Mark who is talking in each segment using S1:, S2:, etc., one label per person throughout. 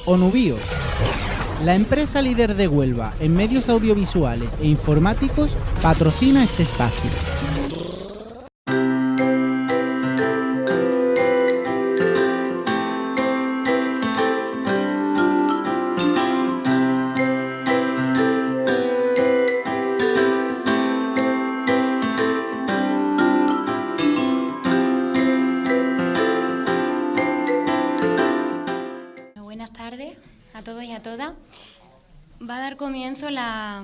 S1: Onubio, la empresa líder de Huelva en medios audiovisuales e informáticos, patrocina este espacio.
S2: Buenas tardes a todos y a todas. Va a dar comienzo la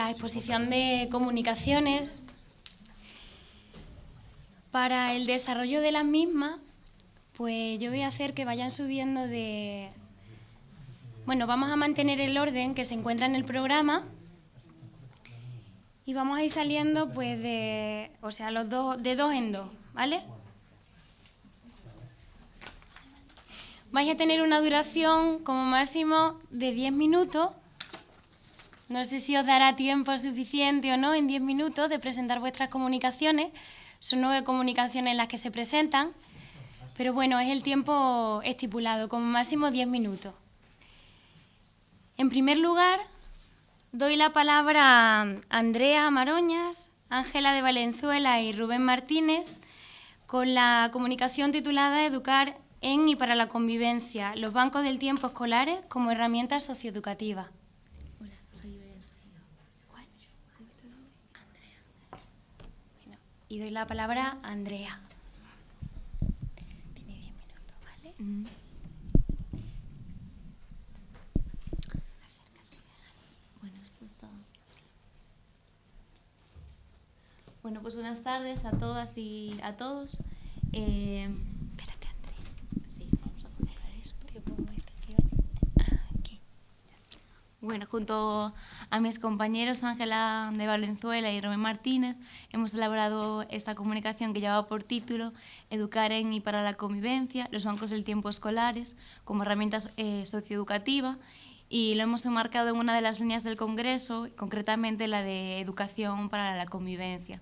S2: exposición de comunicaciones. Para el desarrollo de las mismas, pues yo voy a hacer que vayan subiendo de... Bueno, vamos a mantener el orden que se encuentra en el programa y vamos a ir saliendo pues de dos en dos, ¿vale? Vais a tener una duración como máximo de 10 minutos. No sé si os dará tiempo suficiente o no en 10 minutos de presentar vuestras comunicaciones. Son 9 comunicaciones las que se presentan, pero bueno, es el tiempo estipulado, como máximo 10 minutos. En primer lugar, doy la palabra a Andrea Maroñas, Ángela de Valenzuela y Rubén Martínez con la comunicación titulada Educar en y para la convivencia, los bancos del tiempo escolares como herramientas socioeducativas.
S3: Hola, soy Andrea.
S2: Bueno, y doy la palabra a Andrea. Tiene 10 minutos, ¿vale?
S3: Bueno, esto está... Bueno, pues buenas tardes a todas y a todos.
S2: Espérate, Andrea.
S3: Sí, vamos a comenzar esto.
S2: Te pongo esto aquí, ¿vale? Aquí.
S3: Bueno, junto a mis compañeros Ángela de Valenzuela y Rubén Martínez, hemos elaborado esta comunicación que lleva por título Educar en y para la convivencia, los bancos del tiempo escolares como herramienta socioeducativa, y lo hemos enmarcado en una de las líneas del Congreso, concretamente la de Educación para la convivencia.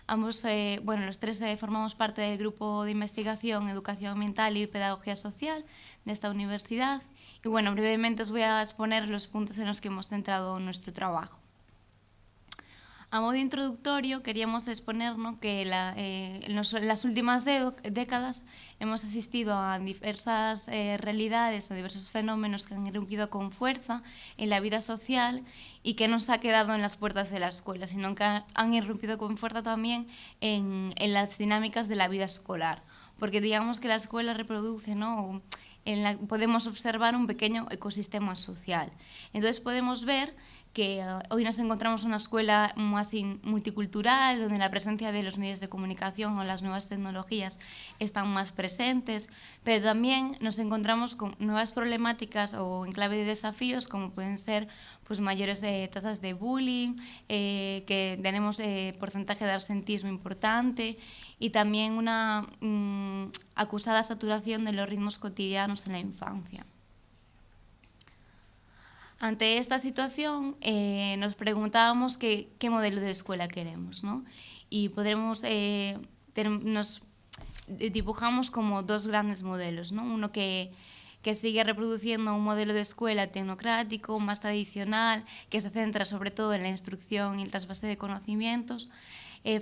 S3: Ambos, los tres formamos parte del grupo de investigación Educación Ambiental y Pedagogía Social de esta universidad. Y bueno, brevemente os voy a exponer los puntos en los que hemos centrado nuestro trabajo. A modo introductorio, queríamos exponernos que en las últimas décadas hemos asistido a diversas realidades o diversos fenómenos que han irrumpido con fuerza en la vida social y que no se ha quedado en las puertas de la escuela, sino que han irrumpido con fuerza también en las dinámicas de la vida escolar. Porque digamos que la escuela reproduce, ¿no? Podemos observar un pequeño ecosistema social. Entonces podemos ver que hoy nos encontramos en una escuela más multicultural, donde la presencia de los medios de comunicación o las nuevas tecnologías están más presentes, pero también nos encontramos con nuevas problemáticas o en clave de desafíos, como pueden ser pues, mayores tasas de bullying, que tenemos porcentaje de absentismo importante y también una acusada saturación de los ritmos cotidianos en la infancia. Ante esta situación nos preguntábamos qué modelo de escuela queremos, ¿no? Y nos dibujamos como dos grandes modelos, ¿no? Uno que sigue reproduciendo un modelo de escuela tecnocrático, más tradicional, que se centra sobre todo en la instrucción y el trasvase de conocimientos,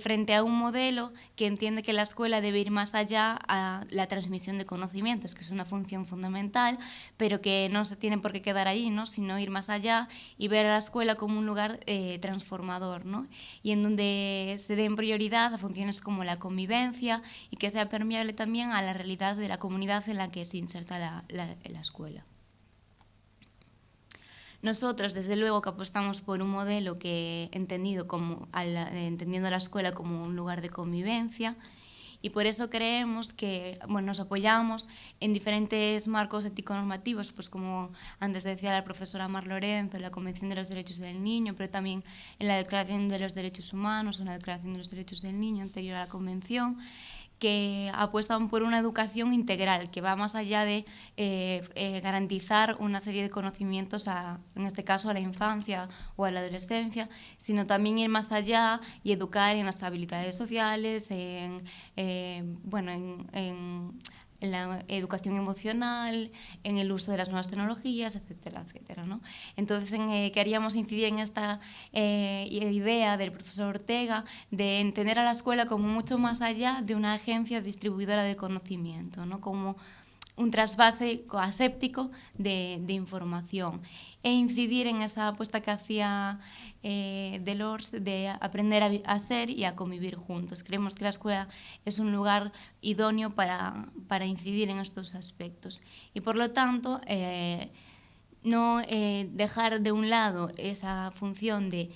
S3: frente a un modelo que entiende que la escuela debe ir más allá a la transmisión de conocimientos, que es una función fundamental, pero que no se tiene por qué quedar allí, ¿no? Sino ir más allá y ver a la escuela como un lugar transformador, ¿no? Y en donde se den prioridad a funciones como la convivencia y que sea permeable también a la realidad de la comunidad en la que se inserta la escuela. Nosotros, desde luego, que apostamos por un modelo que entendiendo la escuela como un lugar de convivencia, y por eso creemos que nos apoyamos en diferentes marcos ético-normativos, pues como antes decía la profesora Mar Lorenzo, en la Convención de los Derechos del Niño, pero también en la Declaración de los Derechos Humanos, en la Declaración de los Derechos del Niño anterior a la Convención, que apuestan por una educación integral, que va más allá de garantizar una serie de conocimientos, en este caso a la infancia o a la adolescencia, sino también ir más allá y educar en las habilidades sociales, la educación emocional, en el uso de las nuevas tecnologías, etcétera, etcétera, ¿no? Entonces, queríamos incidir en esta idea del profesor Ortega de entender a la escuela como mucho más allá de una agencia distribuidora de conocimiento, ¿no? Como un trasvase aséptico de información, e incidir en esa apuesta que hacía Delors de aprender a ser y a convivir juntos. Creemos que la escuela es un lugar idóneo para incidir en estos aspectos y, por lo tanto, no dejar de un lado esa función de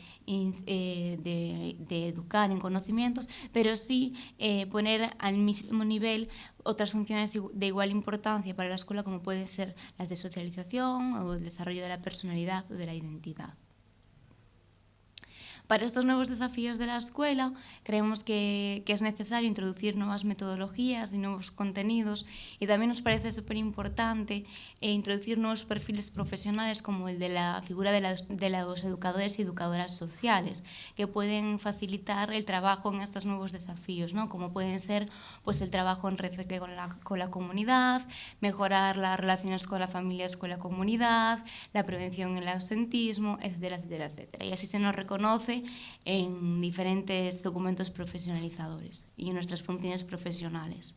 S3: educar en conocimientos, pero sí poner al mismo nivel otras funciones de igual importancia para la escuela, como pueden ser las de socialización o el desarrollo de la personalidad o de la identidad. Para estos nuevos desafíos de la escuela, creemos que es necesario introducir nuevas metodologías y nuevos contenidos, y también nos parece súper importante introducir nuevos perfiles profesionales, como el de la figura de los educadores y educadoras sociales, que pueden facilitar el trabajo en estos nuevos desafíos, ¿no? Como pueden ser pues, el trabajo en red con la comunidad, mejorar las relaciones con la familia, escuela-comunidad, la prevención del ausentismo, etcétera, etcétera, etcétera. Y así se nos reconoce en diferentes documentos profesionalizadores y en nuestras funciones profesionales.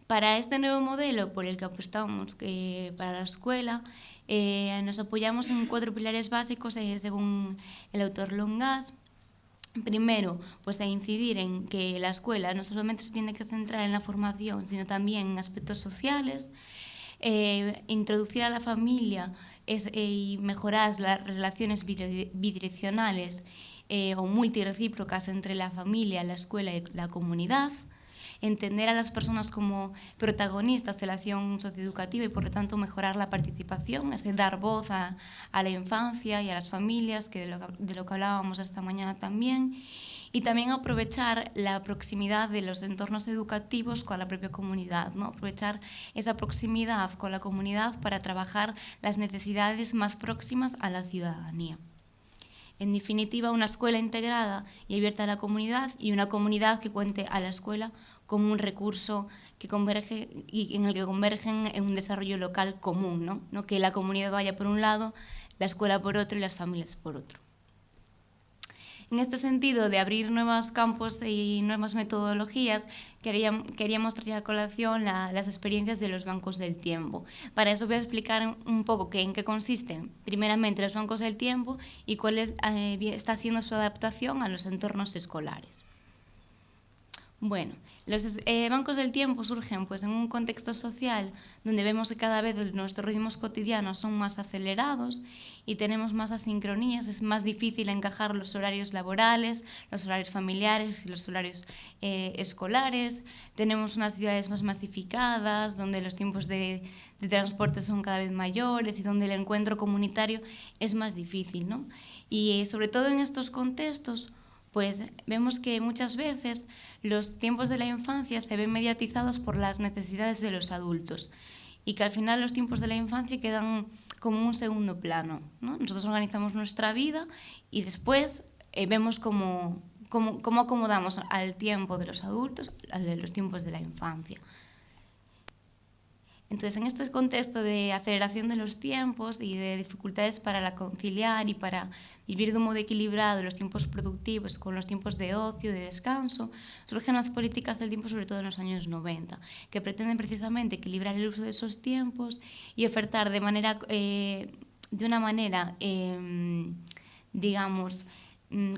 S3: Para este nuevo modelo por el que apostamos para la escuela, nos apoyamos en 4 pilares básicos según el autor Longas. Primero, pues a incidir en que la escuela no solamente se tiene que centrar en la formación, sino también en aspectos sociales, introducir a la familia y mejorar las relaciones bidireccionales o multirecíprocas entre la familia, la escuela y la comunidad, entender a las personas como protagonistas de la acción socioeducativa y, por lo tanto, mejorar la participación, es dar voz a la infancia y a las familias, que de lo que hablábamos esta mañana también, y también aprovechar la proximidad de los entornos educativos con la propia comunidad, ¿no? Aprovechar esa proximidad con la comunidad para trabajar las necesidades más próximas a la ciudadanía. En definitiva, una escuela integrada y abierta a la comunidad, y una comunidad que cuente a la escuela como un recurso que converge y en el que convergen en un desarrollo local común, ¿no? No que la comunidad vaya por un lado, la escuela por otro y las familias por otro. En este sentido, de abrir nuevos campos y nuevas metodologías, queríamos traer a colación las experiencias de los bancos del tiempo. Para eso voy a explicar un poco en qué consisten, primeramente, los bancos del tiempo y cuál está siendo su adaptación a los entornos escolares. Bueno, los bancos del tiempo surgen pues, en un contexto social donde vemos que cada vez nuestros ritmos cotidianos son más acelerados y tenemos más asincronías. Es más difícil encajar los horarios laborales, los horarios familiares y los horarios escolares. Tenemos unas ciudades más masificadas, donde los tiempos de transporte son cada vez mayores y donde el encuentro comunitario es más difícil, ¿no? Y sobre todo en estos contextos, pues vemos que muchas veces los tiempos de la infancia se ven mediatizados por las necesidades de los adultos y que al final los tiempos de la infancia quedan como un segundo plano, ¿no? Nosotros organizamos nuestra vida y después vemos cómo acomodamos al tiempo de los adultos a los tiempos de la infancia. Entonces, en este contexto de aceleración de los tiempos y de dificultades para conciliar y para vivir de un modo equilibrado los tiempos productivos con los tiempos de ocio, de descanso, surgen las políticas del tiempo, sobre todo en los años 90, que pretenden precisamente equilibrar el uso de esos tiempos y ofertar de una manera, digamos,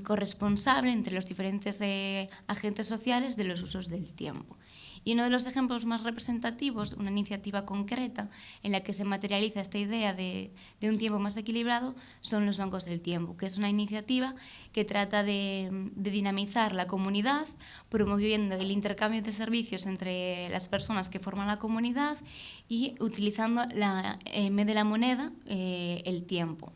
S3: corresponsable entre los diferentes agentes sociales de los usos del tiempo. Y uno de los ejemplos más representativos, una iniciativa concreta en la que se materializa esta idea de un tiempo más equilibrado, son los bancos del tiempo, que es una iniciativa que trata de dinamizar la comunidad, promoviendo el intercambio de servicios entre las personas que forman la comunidad y utilizando en vez de la moneda el tiempo.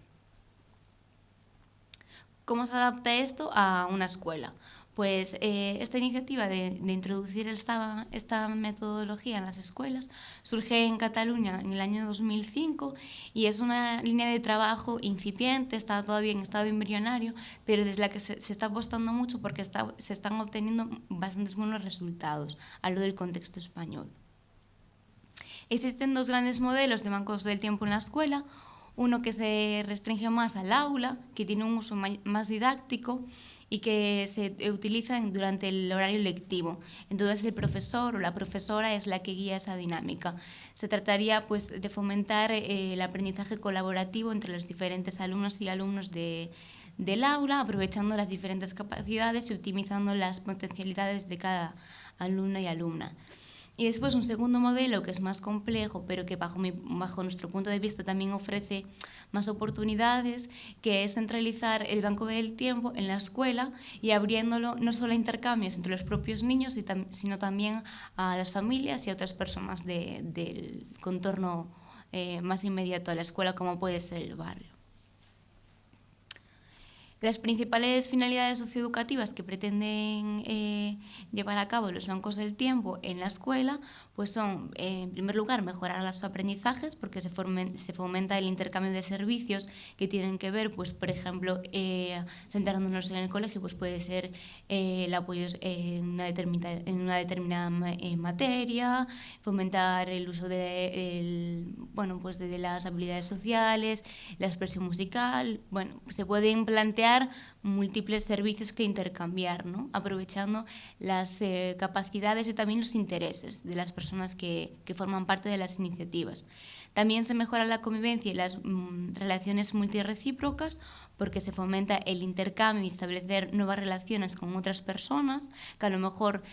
S3: ¿Cómo se adapta esto a una escuela? Pues esta iniciativa de introducir esta metodología en las escuelas surge en Cataluña en el año 2005 y es una línea de trabajo incipiente, está todavía en estado embrionario, pero desde la que se está apostando mucho porque se están obteniendo bastantes buenos resultados a lo del contexto español. Existen dos grandes modelos de bancos del tiempo en la escuela. Uno que se restringe más al aula, que tiene un uso más didáctico y que se utiliza durante el horario lectivo. Entonces el profesor o la profesora es la que guía esa dinámica. Se trataría pues, de fomentar el aprendizaje colaborativo entre los diferentes alumnos y alumnos del aula, aprovechando las diferentes capacidades y optimizando las potencialidades de cada alumno y alumna. Y después un segundo modelo que es más complejo, pero que bajo nuestro punto de vista también ofrece más oportunidades, que es centralizar el banco del tiempo en la escuela y abriéndolo no solo a intercambios entre los propios niños, sino también a las familias y a otras personas del contorno más inmediato a la escuela, como puede ser el barrio. Las principales finalidades socioeducativas que pretenden llevar a cabo los bancos del tiempo en la escuela pues son, en primer lugar, mejorar los aprendizajes, porque se fomenta el intercambio de servicios que tienen que ver, pues, por ejemplo, centrándonos en el colegio, pues puede ser el apoyo en una determinada materia, fomentar el uso de las habilidades sociales, la expresión musical. Bueno, se pueden plantear múltiples servicios que intercambiar, ¿no? Aprovechando las capacidades y también los intereses de las personas que forman parte de las iniciativas. También se mejora la convivencia y las relaciones multirrecíprocas, porque se fomenta el intercambio y establecer nuevas relaciones con otras personas, que a lo mejor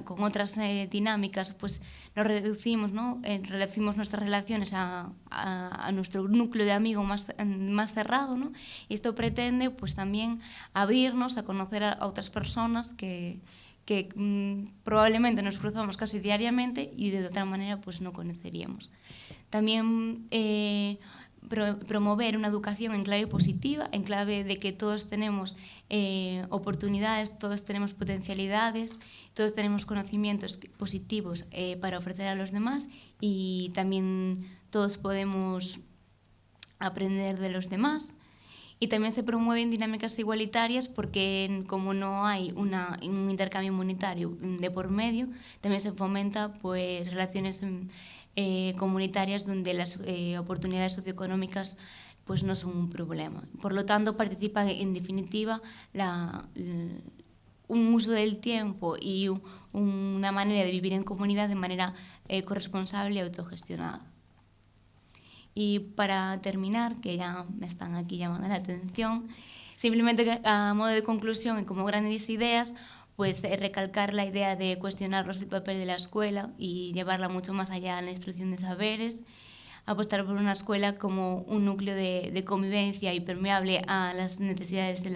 S3: con otras dinámicas pues nos reducimos, ¿no? Reducimos nuestras relaciones a nuestro núcleo de amigos más cerrado, ¿no? Y esto pretende pues también abrirnos a conocer a otras personas que probablemente nos cruzamos casi diariamente y de otra manera pues no conoceríamos. También promover una educación en clave positiva, en clave de que todos tenemos oportunidades, todos tenemos potencialidades, todos tenemos conocimientos positivos para ofrecer a los demás y también todos podemos aprender de los demás. Y también se promueven dinámicas igualitarias porque como no hay un intercambio monetario de por medio, también se fomenta pues, relaciones comunitarias donde las oportunidades socioeconómicas pues, no son un problema. Por lo tanto, participa en definitiva un uso del tiempo y una manera de vivir en comunidad de manera corresponsable y autogestionada. Y para terminar, que ya me están aquí llamando la atención, simplemente a modo de conclusión y como grandes ideas, pues recalcar la idea de cuestionarnos el papel de la escuela y llevarla mucho más allá en la instrucción de saberes, apostar por una escuela como un núcleo de convivencia y permeable a las necesidades de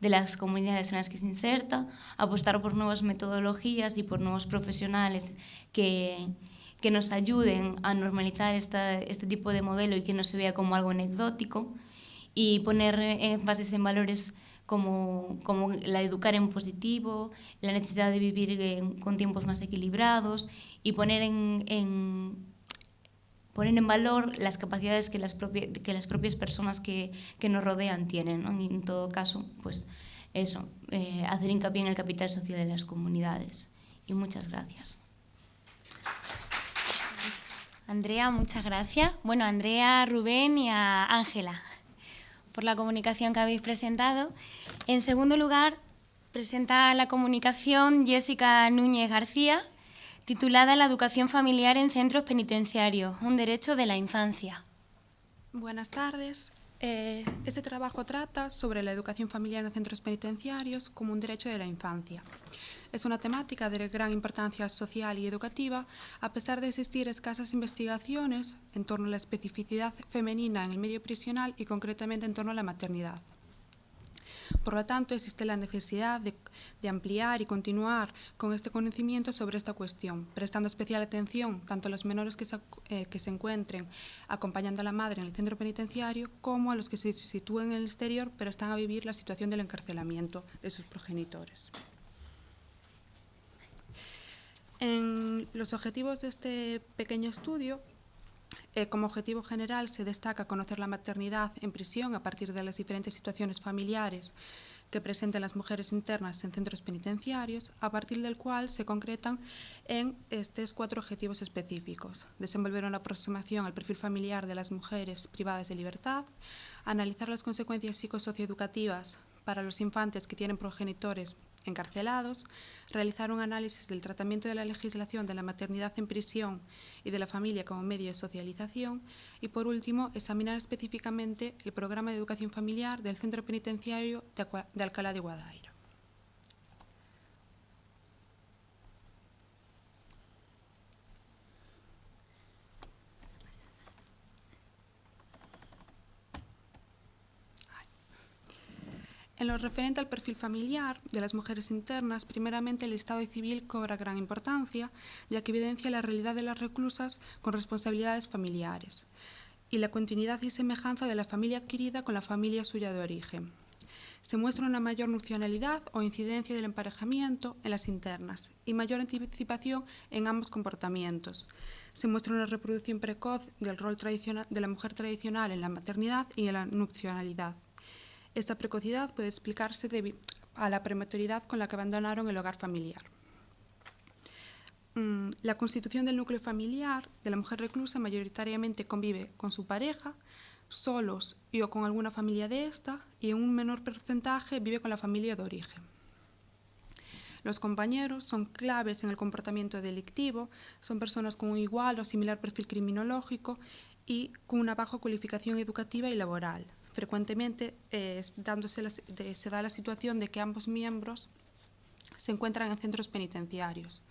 S3: las comunidades en las que se inserta, apostar por nuevas metodologías y por nuevos profesionales que nos ayuden a normalizar este tipo de modelo y que no se vea como algo anecdótico, y poner énfasis en valores como la educar en positivo, la necesidad de vivir con tiempos más equilibrados y poner en valor las capacidades que las propias personas que nos rodean tienen, ¿no? Y en todo caso, pues eso, hacer hincapié en el capital social de las comunidades. Y muchas gracias.
S2: Andrea, muchas gracias. Bueno, a Andrea, a Rubén y a Ángela por la comunicación que habéis presentado. En segundo lugar, presenta la comunicación Jessica Núñez García, titulada La educación familiar en centros penitenciarios, un derecho de la infancia.
S4: Buenas tardes. Este trabajo trata sobre la educación familiar en centros penitenciarios como un derecho de la infancia. Es una temática de gran importancia social y educativa, a pesar de existir escasas investigaciones en torno a la especificidad femenina en el medio prisional y concretamente en torno a la maternidad. Por lo tanto, existe la necesidad de ampliar y continuar con este conocimiento sobre esta cuestión, prestando especial atención tanto a los menores que se encuentren acompañando a la madre en el centro penitenciario como a los que se sitúen en el exterior pero están a vivir la situación del encarcelamiento de sus progenitores. En los objetivos de este pequeño estudio, como objetivo general se destaca conocer la maternidad en prisión a partir de las diferentes situaciones familiares que presenten las mujeres internas en centros penitenciarios, a partir del cual se concretan en estos 4 objetivos específicos: desenvolver una aproximación al perfil familiar de las mujeres privadas de libertad, analizar las consecuencias psicosocioeducativas para los infantes que tienen progenitores encarcelados, realizar un análisis del tratamiento de la legislación de la maternidad en prisión y de la familia como medio de socialización y, por último, examinar específicamente el programa de educación familiar del Centro Penitenciario de Alcalá de Guadaira. En lo referente al perfil familiar de las mujeres internas, primeramente el estado civil cobra gran importancia, ya que evidencia la realidad de las reclusas con responsabilidades familiares y la continuidad y semejanza de la familia adquirida con la familia suya de origen. Se muestra una mayor nupcialidad o incidencia del emparejamiento en las internas y mayor anticipación en ambos comportamientos. Se muestra una reproducción precoz del rol tradicional de la mujer tradicional en la maternidad y en la nupcialidad. Esta precocidad puede explicarse debido a la prematuridad con la que abandonaron el hogar familiar. La constitución del núcleo familiar de la mujer reclusa mayoritariamente convive con su pareja, solos y o con alguna familia de esta, y en un menor porcentaje vive con la familia de origen. Los compañeros son claves en el comportamiento delictivo, son personas con un igual o similar perfil criminológico y con una baja cualificación educativa y laboral. Frecuentemente se da la situación de que ambos miembros se encuentran en centros penitenciarios.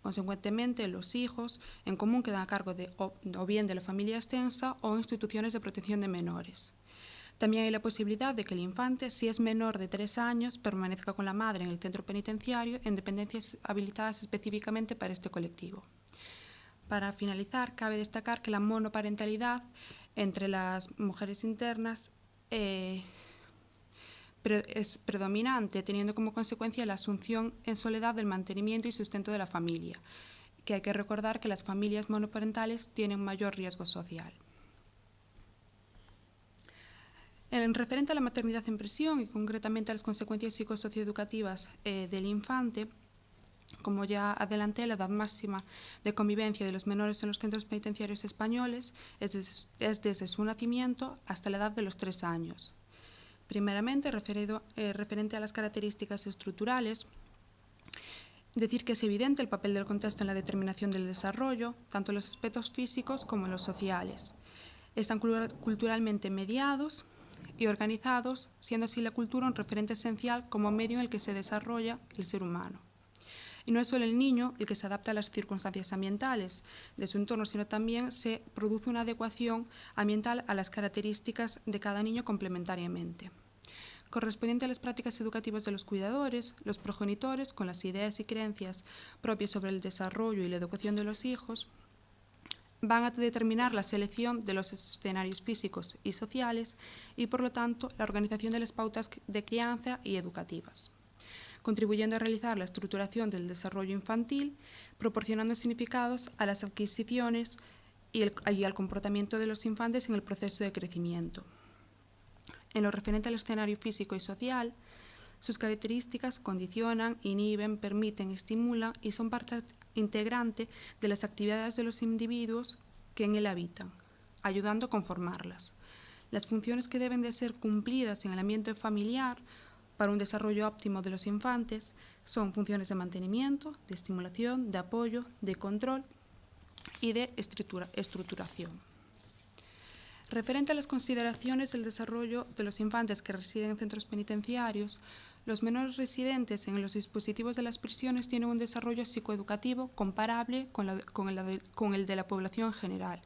S4: Consecuentemente, los hijos en común quedan a cargo o bien de la familia extensa o instituciones de protección de menores. También hay la posibilidad de que el infante, si es menor de 3 años, permanezca con la madre en el centro penitenciario en dependencias habilitadas específicamente para este colectivo. Para finalizar, cabe destacar que la monoparentalidad entre las mujeres internas es predominante, teniendo como consecuencia la asunción en soledad del mantenimiento y sustento de la familia, que hay que recordar que las familias monoparentales tienen mayor riesgo social. En referente a la maternidad en prisión y concretamente a las consecuencias psicosocioeducativas del infante, como ya adelanté, la edad máxima de convivencia de los menores en los centros penitenciarios españoles es desde su nacimiento hasta la edad de los 3 años. Primeramente, referente a las características estructurales, decir que es evidente el papel del contexto en la determinación del desarrollo, tanto en los aspectos físicos como en los sociales. Están culturalmente mediados y organizados, siendo así la cultura un referente esencial como medio en el que se desarrolla el ser humano. Y no es solo el niño el que se adapta a las circunstancias ambientales de su entorno, sino también se produce una adecuación ambiental a las características de cada niño complementariamente. Correspondiente a las prácticas educativas de los cuidadores, los progenitores, con las ideas y creencias propias sobre el desarrollo y la educación de los hijos, van a determinar la selección de los escenarios físicos y sociales y, por lo tanto, la organización de las pautas de crianza y educativas, contribuyendo a realizar la estructuración del desarrollo infantil, proporcionando significados a las adquisiciones y al comportamiento de los infantes en el proceso de crecimiento. En lo referente al escenario físico y social, sus características condicionan, inhiben, permiten, estimulan y son parte integrante de las actividades de los individuos que en él habitan, ayudando a conformarlas. Las funciones que deben de ser cumplidas en el ambiente familiar para un desarrollo óptimo de los infantes son funciones de mantenimiento, de estimulación, de apoyo, de control y de estructuración. Referente a las consideraciones del desarrollo de los infantes que residen en centros penitenciarios, los menores residentes en los dispositivos de las prisiones tienen un desarrollo psicoeducativo comparable con el de la población en general.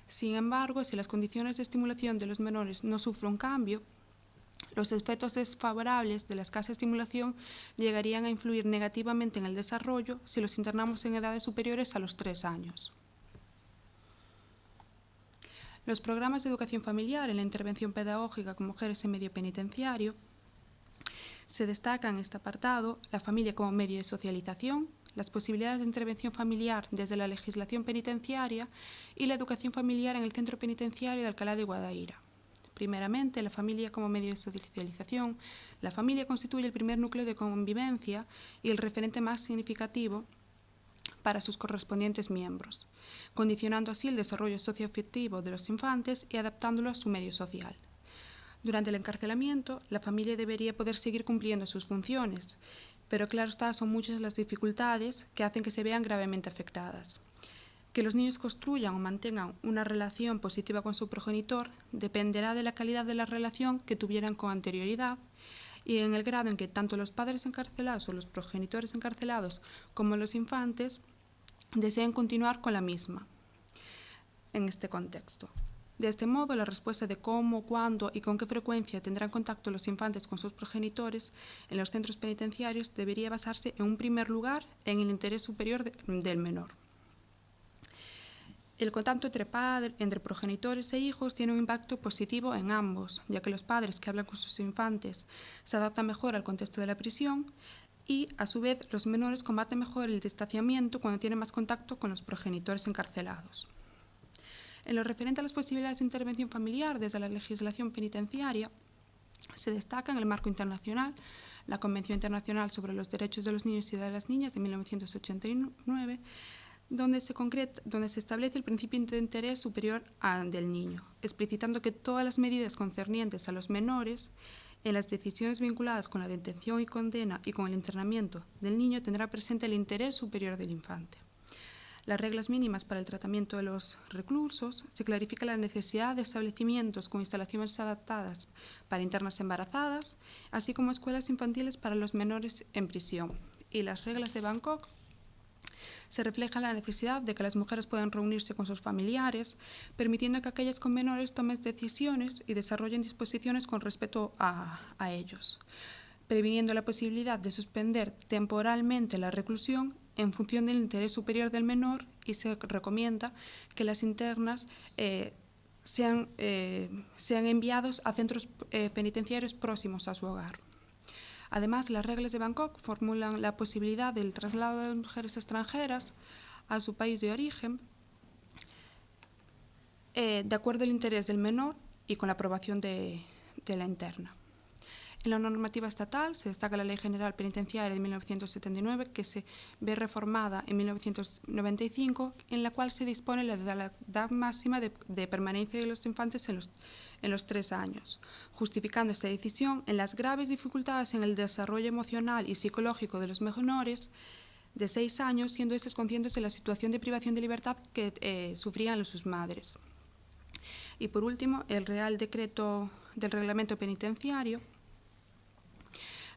S4: Sin embargo, si las condiciones de estimulación de los menores no sufren un cambio, los efectos desfavorables de la escasa estimulación llegarían a influir negativamente en el desarrollo si los internamos en edades superiores a los 3 años. Los programas de educación familiar en la intervención pedagógica con mujeres en medio penitenciario se destacan en este apartado la familia como medio de socialización, las posibilidades de intervención familiar desde la legislación penitenciaria y la educación familiar en el centro penitenciario de Alcalá de Guadaira. Primeramente, la familia como medio de socialización. La familia constituye el primer núcleo de convivencia y el referente más significativo para sus correspondientes miembros, condicionando así el desarrollo socioafectivo de los infantes y adaptándolo a su medio social. Durante el encarcelamiento, la familia debería poder seguir cumpliendo sus funciones, pero claro está, son muchas las dificultades que hacen que se vean gravemente afectadas. Que los niños construyan o mantengan una relación positiva con su progenitor dependerá de la calidad de la relación que tuvieran con anterioridad y en el grado en que tanto los padres encarcelados o los progenitores encarcelados como los infantes deseen continuar con la misma en este contexto. De este modo, la respuesta de cómo, cuándo y con qué frecuencia tendrán contacto los infantes con sus progenitores en los centros penitenciarios debería basarse, en un primer lugar, en el interés superior del menor. El contacto entre progenitores e hijos tiene un impacto positivo en ambos, ya que los padres que hablan con sus infantes se adaptan mejor al contexto de la prisión y, a su vez, los menores combaten mejor el distanciamiento cuando tienen más contacto con los progenitores encarcelados. En lo referente a las posibilidades de intervención familiar desde la legislación penitenciaria, se destaca en el marco internacional la Convención Internacional sobre los Derechos de los Niños y de las Niñas de 1989, donde se establece el principio de interés superior del niño, explicitando que todas las medidas concernientes a los menores en las decisiones vinculadas con la detención y condena y con el internamiento del niño tendrá presente el interés superior del infante. Las reglas mínimas para el tratamiento de los reclusos, se clarifica la necesidad de establecimientos con instalaciones adaptadas para internas embarazadas, así como escuelas infantiles para los menores en prisión. Y las reglas de Bangkok se refleja la necesidad de que las mujeres puedan reunirse con sus familiares, permitiendo que aquellas con menores tomen decisiones y desarrollen disposiciones con respecto a ellos, previniendo la posibilidad de suspender temporalmente la reclusión en función del interés superior del menor, y se recomienda que las internas sean enviados a centros penitenciarios próximos a su hogar. Además, las reglas de Bangkok formulan la posibilidad del traslado de las mujeres extranjeras a su país de origen de acuerdo al interés del menor y con la aprobación de la interna. En la normativa estatal se destaca la Ley General Penitenciaria de 1979, que se ve reformada en 1995, en la cual se dispone la edad máxima de permanencia de los infantes en los 3 años, justificando esta decisión en las graves dificultades en el desarrollo emocional y psicológico de los menores de 6 años, siendo estos conscientes de la situación de privación de libertad que sufrían sus madres. Y por último, el Real Decreto del Reglamento Penitenciario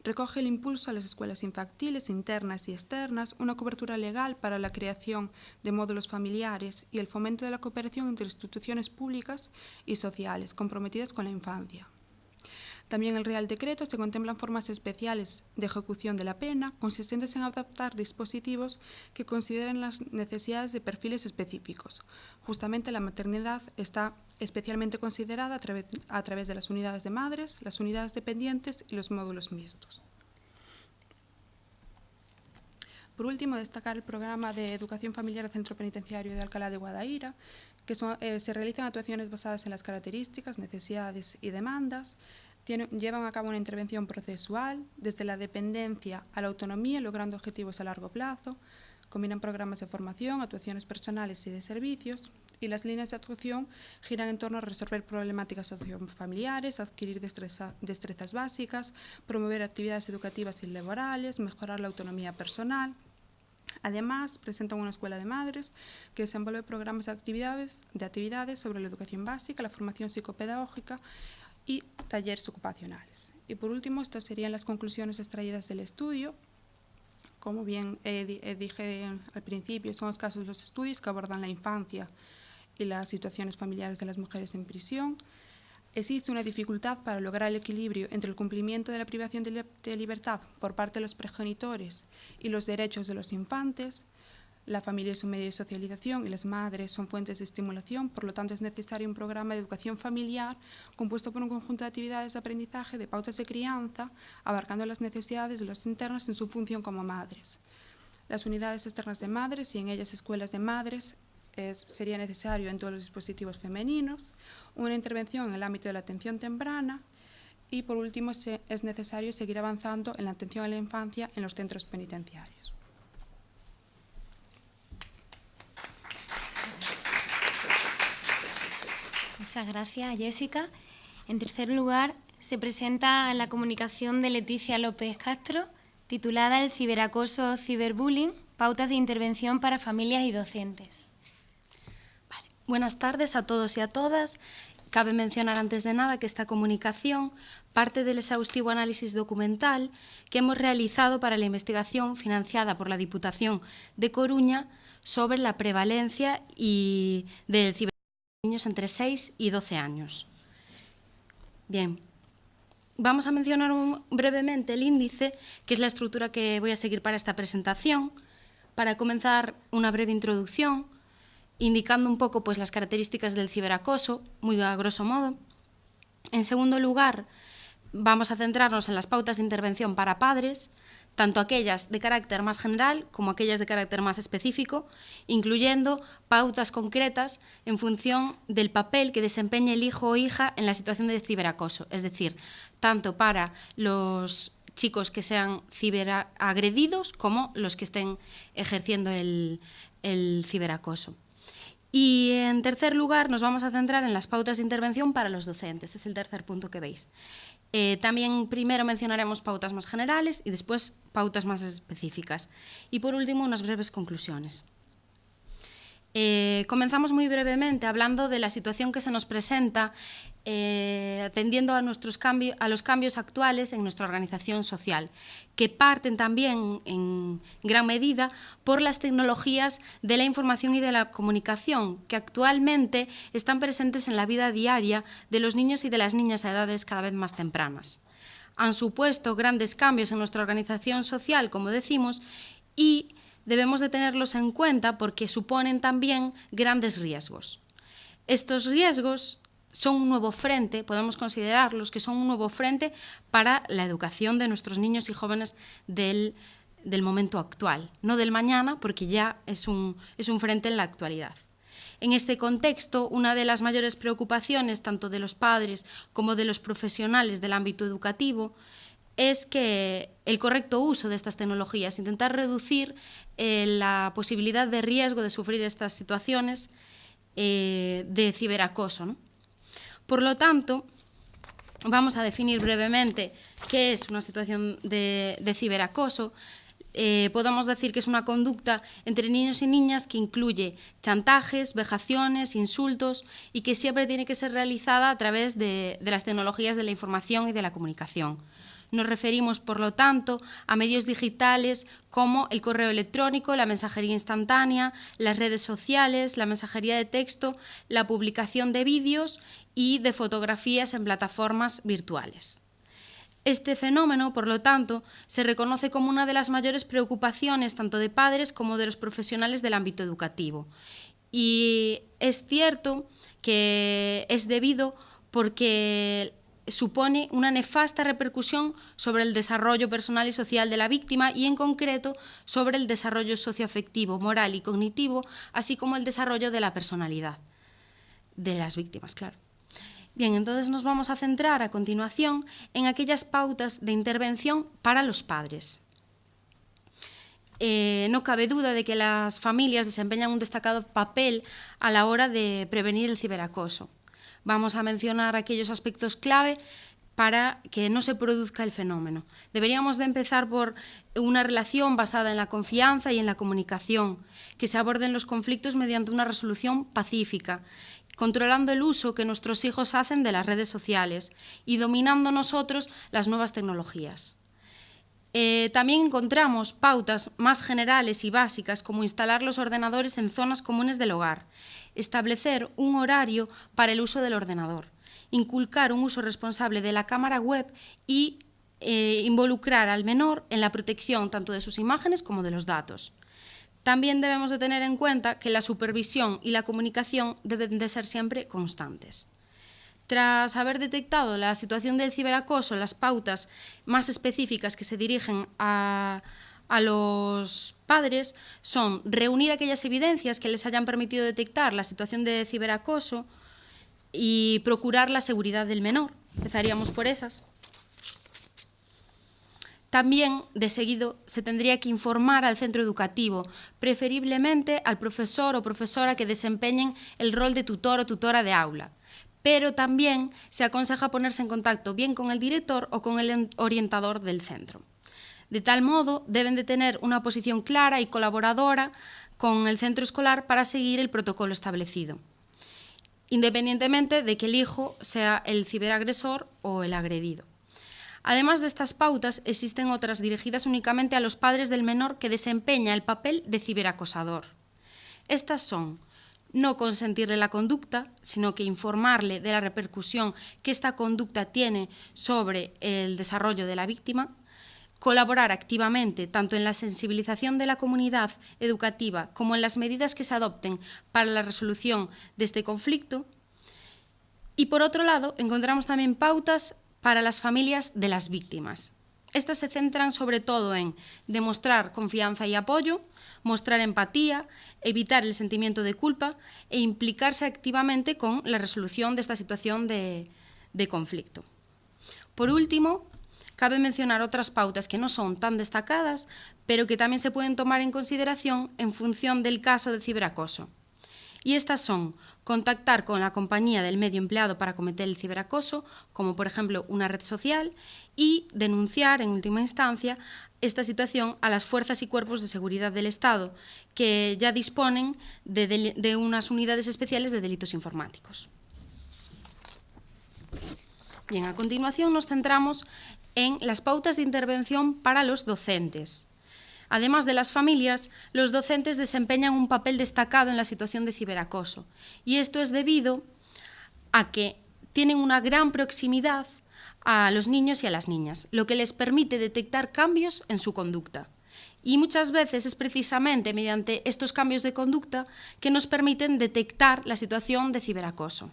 S4: recoge el impulso a las escuelas infantiles, internas y externas, una cobertura legal para la creación de módulos familiares y el fomento de la cooperación entre instituciones públicas y sociales comprometidas con la infancia. También en el Real Decreto se contemplan formas especiales de ejecución de la pena, consistentes en adaptar dispositivos que consideren las necesidades de perfiles específicos. Justamente la maternidad está especialmente considerada a través de las unidades de madres, las unidades dependientes y los módulos mixtos. Por último, destacar el programa de educación familiar del Centro Penitenciario de Alcalá de Guadaira, que se realizan actuaciones basadas en las características, necesidades y demandas. Llevan a cabo una intervención procesual desde la dependencia a la autonomía, logrando objetivos a largo plazo. Combinan programas de formación, actuaciones personales y de servicios, y las líneas de actuación giran en torno a resolver problemáticas sociofamiliares, adquirir destrezas básicas, promover actividades educativas y laborales, mejorar la autonomía personal. Además, presentan una escuela de madres que desenvuelve programas de actividades sobre la educación básica, la formación psicopedagógica y talleres ocupacionales. Y por último, estas serían las conclusiones extraídas del estudio. Como bien dije al principio, son escasos los estudios que abordan la infancia y las situaciones familiares de las mujeres en prisión. Existe una dificultad para lograr el equilibrio entre el cumplimiento de la privación de libertad por parte de los progenitores y los derechos de los infantes. La familia es un medio de socialización y las madres son fuentes de estimulación, por lo tanto es necesario un programa de educación familiar compuesto por un conjunto de actividades de aprendizaje, de pautas de crianza, abarcando las necesidades de los internos en su función como madres. Las unidades externas de madres y en ellas escuelas de madres sería necesario en todos los dispositivos femeninos, una intervención en el ámbito de la atención temprana y, por último, es necesario seguir avanzando en la atención a la infancia en los centros penitenciarios.
S2: Muchas gracias, Jessica. En tercer lugar, se presenta la comunicación de Leticia López Castro, titulada El ciberacoso ciberbullying, pautas de intervención para familias y docentes.
S5: Vale. Buenas tardes a todos y a todas. Cabe mencionar antes de nada que esta comunicación parte del exhaustivo análisis documental que hemos realizado para la investigación financiada por la Diputación de Coruña sobre la prevalencia del ciberbullying en niños entre 6 y 12 años. Bien, vamos a mencionar brevemente el índice, que es la estructura que voy a seguir para esta presentación. Para comenzar, una breve introducción, indicando un poco pues, las características del ciberacoso, muy a grosso modo. En segundo lugar, vamos a centrarnos en las pautas de intervención para padres, tanto aquellas de carácter más general como aquellas de carácter más específico, incluyendo pautas concretas en función del papel que desempeñe el hijo o hija en la situación de ciberacoso, es decir, tanto para los chicos que sean ciberagredidos como los que estén ejerciendo el ciberacoso. Y en tercer lugar nos vamos a centrar en las pautas de intervención para los docentes, es el tercer punto que veis. También primero mencionaremos pautas más generales y después pautas más específicas. Y por último, unas breves conclusiones. Comenzamos muy brevemente hablando de la situación que se nos presenta atendiendo a los cambios actuales en nuestra organización social, que parten también en gran medida por las tecnologías de la información y de la comunicación, que actualmente están presentes en la vida diaria de los niños y de las niñas a edades cada vez más tempranas. Han supuesto grandes cambios en nuestra organización social, como decimos, y debemos de tenerlos en cuenta porque suponen también grandes riesgos. Estos riesgos son un nuevo frente, podemos considerarlos que son un nuevo frente para la educación de nuestros niños y jóvenes del momento actual, no del mañana, porque ya es un frente en la actualidad. En este contexto, una de las mayores preocupaciones, tanto de los padres como de los profesionales del ámbito educativo, es que el correcto uso de estas tecnologías, intentar reducir la posibilidad de riesgo de sufrir estas situaciones de ciberacoso, ¿no? Por lo tanto, vamos a definir brevemente qué es una situación de ciberacoso. Podemos decir que es una conducta entre niños y niñas que incluye chantajes, vejaciones, insultos y que siempre tiene que ser realizada a través de las tecnologías de la información y de la comunicación. Nos referimos, por lo tanto, a medios digitales como el correo electrónico, la mensajería instantánea, las redes sociales, la mensajería de texto, la publicación de vídeos y de fotografías en plataformas virtuales. Este fenómeno, por lo tanto, se reconoce como una de las mayores preocupaciones tanto de padres como de los profesionales del ámbito educativo. Y es cierto que es debido porque supone una nefasta repercusión sobre el desarrollo personal y social de la víctima y, en concreto, sobre el desarrollo socioafectivo, moral y cognitivo, así como el desarrollo de la personalidad de las víctimas, claro. Bien, entonces nos vamos a centrar a continuación en aquellas pautas de intervención para los padres. No cabe duda de que las familias desempeñan un destacado papel a la hora de prevenir el ciberacoso. Vamos a mencionar aquellos aspectos clave para que no se produzca el fenómeno. Deberíamos de empezar por una relación basada en la confianza y en la comunicación, que se aborden los conflictos mediante una resolución pacífica, controlando el uso que nuestros hijos hacen de las redes sociales y dominando nosotros las nuevas tecnologías. También encontramos pautas más generales y básicas como instalar los ordenadores en zonas comunes del hogar, establecer un horario para el uso del ordenador, inculcar un uso responsable de la cámara web y involucrar al menor en la protección tanto de sus imágenes como de los datos. También debemos de tener en cuenta que la supervisión y la comunicación deben de ser siempre constantes. Tras haber detectado la situación del ciberacoso, las pautas más específicas que se dirigen a a los padres son reunir aquellas evidencias que les hayan permitido detectar la situación de ciberacoso y procurar la seguridad del menor. Empezaríamos por esas. También, de seguido, se tendría que informar al centro educativo, preferiblemente al profesor o profesora que desempeñen el rol de tutor o tutora de aula. Pero también se aconseja ponerse en contacto bien con el director o con el orientador del centro. De tal modo, deben de tener una posición clara y colaboradora con el centro escolar para seguir el protocolo establecido, independientemente de que el hijo sea el ciberagresor o el agredido. Además de estas pautas, existen otras dirigidas únicamente a los padres del menor que desempeña el papel de ciberacosador. Estas son: no consentirle la conducta, sino que informarle de la repercusión que esta conducta tiene sobre el desarrollo de la víctima; colaborar activamente tanto en la sensibilización de la comunidad educativa como en las medidas que se adopten para la resolución de este conflicto. Y por otro lado, encontramos también pautas para las familias de las víctimas. Estas se centran sobre todo en demostrar confianza y apoyo, mostrar empatía, evitar el sentimiento de culpa e implicarse activamente con la resolución de esta situación de conflicto. Por último, cabe mencionar otras pautas que no son tan destacadas, pero que también se pueden tomar en consideración en función del caso de ciberacoso. Y estas son: contactar con la compañía del medio empleado para cometer el ciberacoso, como por ejemplo una red social, y denunciar en última instancia esta situación a las fuerzas y cuerpos de seguridad del Estado, que ya disponen de unas unidades especiales de delitos informáticos. Bien, a continuación nos centramos en las pautas de intervención para los docentes. Además de las familias, los docentes desempeñan un papel destacado en la situación de ciberacoso, y esto es debido a que tienen una gran proximidad a los niños y a las niñas, lo que les permite detectar cambios en su conducta. Y muchas veces es precisamente mediante estos cambios de conducta que nos permiten detectar la situación de ciberacoso.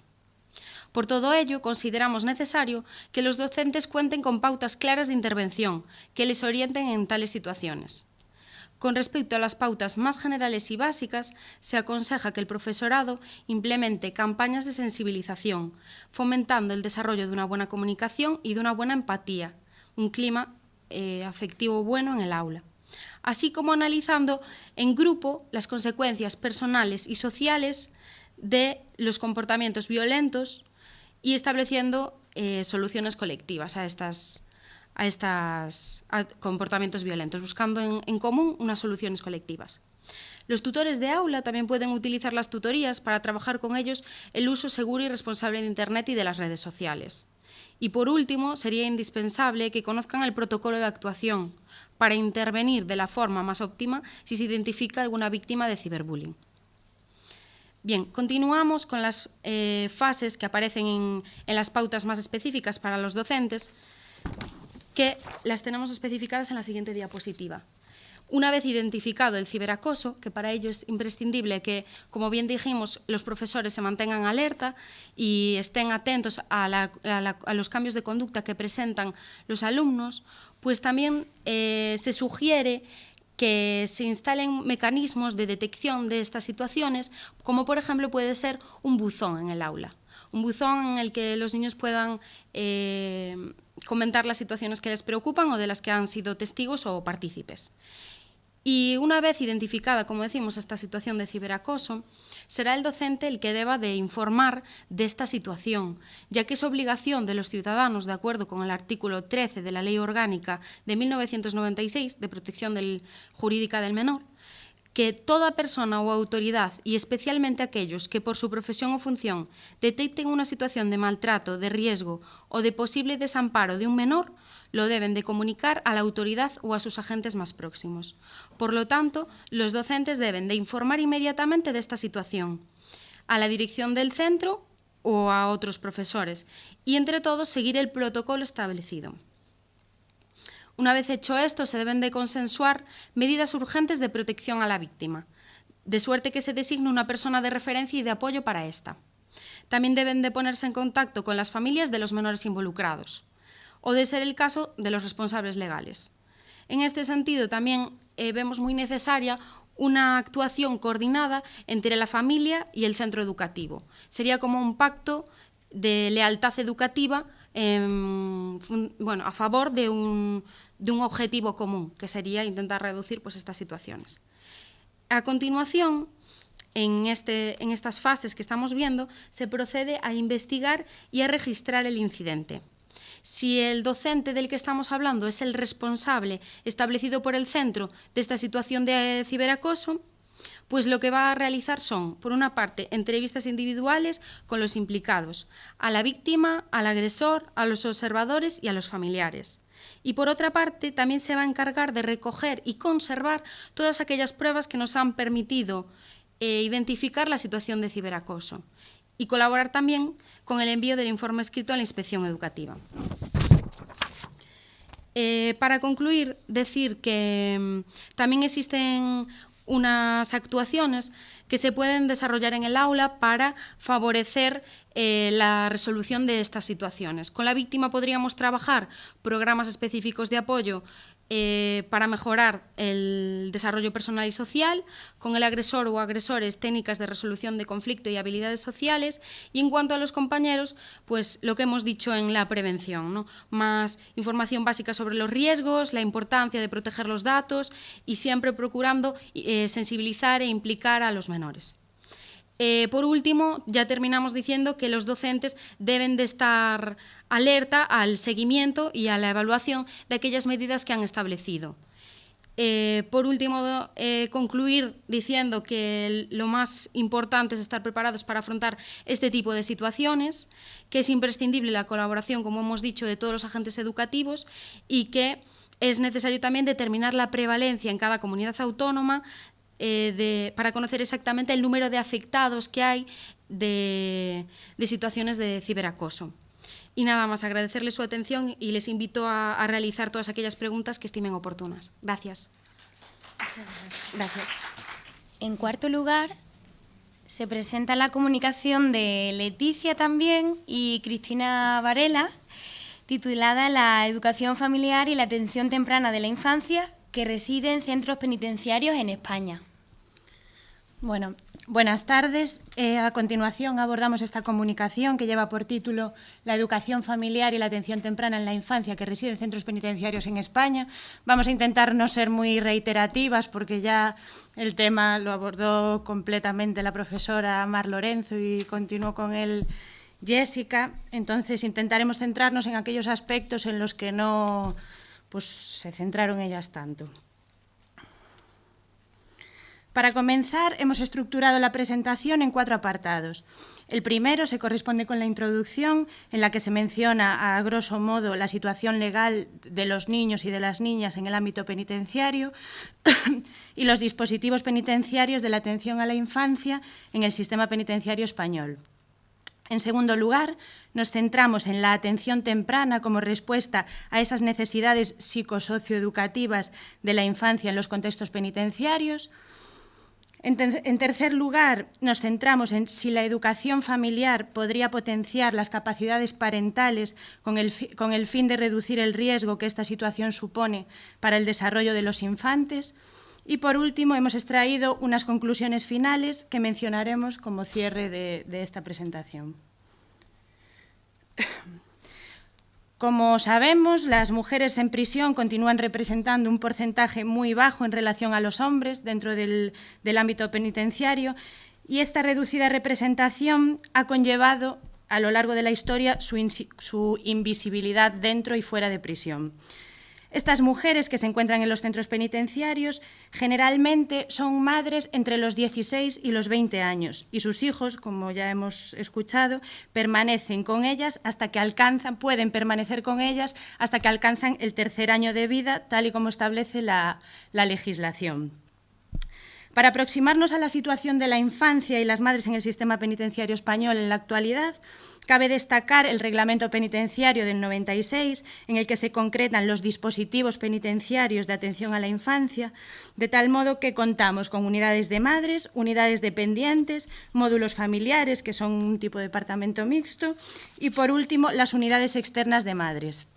S5: Por todo ello, consideramos necesario que los docentes cuenten con pautas claras de intervención que les orienten en tales situaciones. Con respecto a las pautas más generales y básicas, se aconseja que el profesorado implemente campañas de sensibilización, fomentando el desarrollo de una buena comunicación y de una buena empatía, un clima afectivo bueno en el aula, así como analizando en grupo las consecuencias personales y sociales de los comportamientos violentos y estableciendo soluciones colectivas a estos comportamientos violentos, buscando en común unas soluciones colectivas. Los tutores de aula también pueden utilizar las tutorías para trabajar con ellos el uso seguro y responsable de Internet y de las redes sociales. Y por último, sería indispensable que conozcan el protocolo de actuación para intervenir de la forma más óptima si se identifica alguna víctima de ciberbullying. Bien, continuamos con las fases que aparecen en las pautas más específicas para los docentes, que las tenemos especificadas en la siguiente diapositiva. Una vez identificado el ciberacoso, que para ello es imprescindible que, como bien dijimos, los profesores se mantengan alerta y estén atentos a los cambios de conducta que presentan los alumnos, pues también se sugiere que se instalen mecanismos de detección de estas situaciones, como por ejemplo puede ser un buzón en el aula. Un buzón en el que los niños puedan comentar las situaciones que les preocupan o de las que han sido testigos o partícipes. Y una vez identificada, como decimos, esta situación de ciberacoso, será el docente el que deba de informar de esta situación, ya que es obligación de los ciudadanos, de acuerdo con el artículo 13 de la Ley Orgánica de 1996 de Protección Jurídica del Menor, que toda persona o autoridad, y especialmente aquellos que por su profesión o función detecten una situación de maltrato, de riesgo o de posible desamparo de un menor, lo deben de comunicar a la autoridad o a sus agentes más próximos. Por lo tanto, los docentes deben de informar inmediatamente de esta situación a la dirección del centro o a otros profesores y, entre todos, seguir el protocolo establecido. Una vez hecho esto, se deben de consensuar medidas urgentes de protección a la víctima, de suerte que se designe una persona de referencia y de apoyo para esta. También deben de ponerse en contacto con las familias de los menores involucrados, o de ser el caso de los responsables legales. En este sentido, también vemos muy necesaria una actuación coordinada entre la familia y el centro educativo. Sería como un pacto de lealtad educativa a favor de un objetivo común, que sería intentar reducir pues, estas situaciones. A continuación, en estas fases que estamos viendo, se procede a investigar y a registrar el incidente. Si el docente del que estamos hablando es el responsable establecido por el centro de esta situación de ciberacoso, pues lo que va a realizar son, por una parte, entrevistas individuales con los implicados, a la víctima, al agresor, a los observadores y a los familiares. Y por otra parte, también se va a encargar de recoger y conservar todas aquellas pruebas que nos han permitido identificar la situación de ciberacoso y colaborar también con el envío del informe escrito a la inspección educativa. Para concluir, decir que también existen unas actuaciones que se pueden desarrollar en el aula para favorecer la resolución de estas situaciones. Con la víctima podríamos trabajar programas específicos de apoyo para mejorar el desarrollo personal y social, con el agresor o agresores técnicas de resolución de conflicto y habilidades sociales, y en cuanto a los compañeros, pues lo que hemos dicho en la prevención, ¿no? Más información básica sobre los riesgos, la importancia de proteger los datos y siempre procurando sensibilizar e implicar a los menores. Por último, ya terminamos diciendo que los docentes deben de estar alerta al seguimiento y a la evaluación de aquellas medidas que han establecido. Por último, concluir diciendo que lo más importante es estar preparados para afrontar este tipo de situaciones, que es imprescindible la colaboración, como hemos dicho, de todos los agentes educativos y que es necesario también determinar la prevalencia en cada comunidad autónoma para conocer exactamente el número de afectados que hay de situaciones de ciberacoso. Y nada más, agradecerles su atención y les invito a realizar todas aquellas preguntas que estimen oportunas. Gracias.
S2: Gracias. En cuarto lugar, se presenta la comunicación de Leticia también y Cristina Varela, titulada La educación familiar y la atención temprana de la infancia que reside en centros penitenciarios en España.
S6: Bueno, buenas tardes. A continuación abordamos esta comunicación que lleva por título La educación familiar y la atención temprana en la infancia que reside en centros penitenciarios en España. Vamos a intentar no ser muy reiterativas porque ya el tema lo abordó completamente la profesora Mar Lorenzo y continuó con él Jessica. Entonces intentaremos centrarnos en aquellos aspectos en los que no se centraron ellas tanto. Para comenzar, hemos estructurado la presentación en 4 apartados. El primero se corresponde con la introducción, en la que se menciona a grosso modo la situación legal de los niños y de las niñas en el ámbito penitenciario y los dispositivos penitenciarios de la atención a la infancia en el sistema penitenciario español. En segundo lugar, nos centramos en la atención temprana como respuesta a esas necesidades psicosocioeducativas de la infancia en los contextos penitenciarios. En tercer lugar, nos centramos en si la educación familiar podría potenciar las capacidades parentales con el fin de reducir el riesgo que esta situación supone para el desarrollo de los infantes. Y, por último, hemos extraído unas conclusiones finales que mencionaremos como cierre de esta presentación. Como sabemos, las mujeres en prisión continúan representando un porcentaje muy bajo en relación a los hombres dentro del ámbito penitenciario y esta reducida representación ha conllevado a lo largo de la historia su invisibilidad dentro y fuera de prisión. Estas mujeres que se encuentran en los centros penitenciarios generalmente son madres entre los 16 y los 20 años y sus hijos, como ya hemos escuchado, permanecen con ellas hasta que pueden permanecer con ellas hasta que alcanzan el 3er año de vida, tal y como establece la legislación. Para aproximarnos a la situación de la infancia y las madres en el sistema penitenciario español en la actualidad, cabe destacar el Reglamento Penitenciario del 96, en el que se concretan los dispositivos penitenciarios de atención a la infancia, de tal modo que contamos con unidades de madres, unidades dependientes, módulos familiares, que son un tipo de departamento mixto, y, por último, las unidades externas de madres.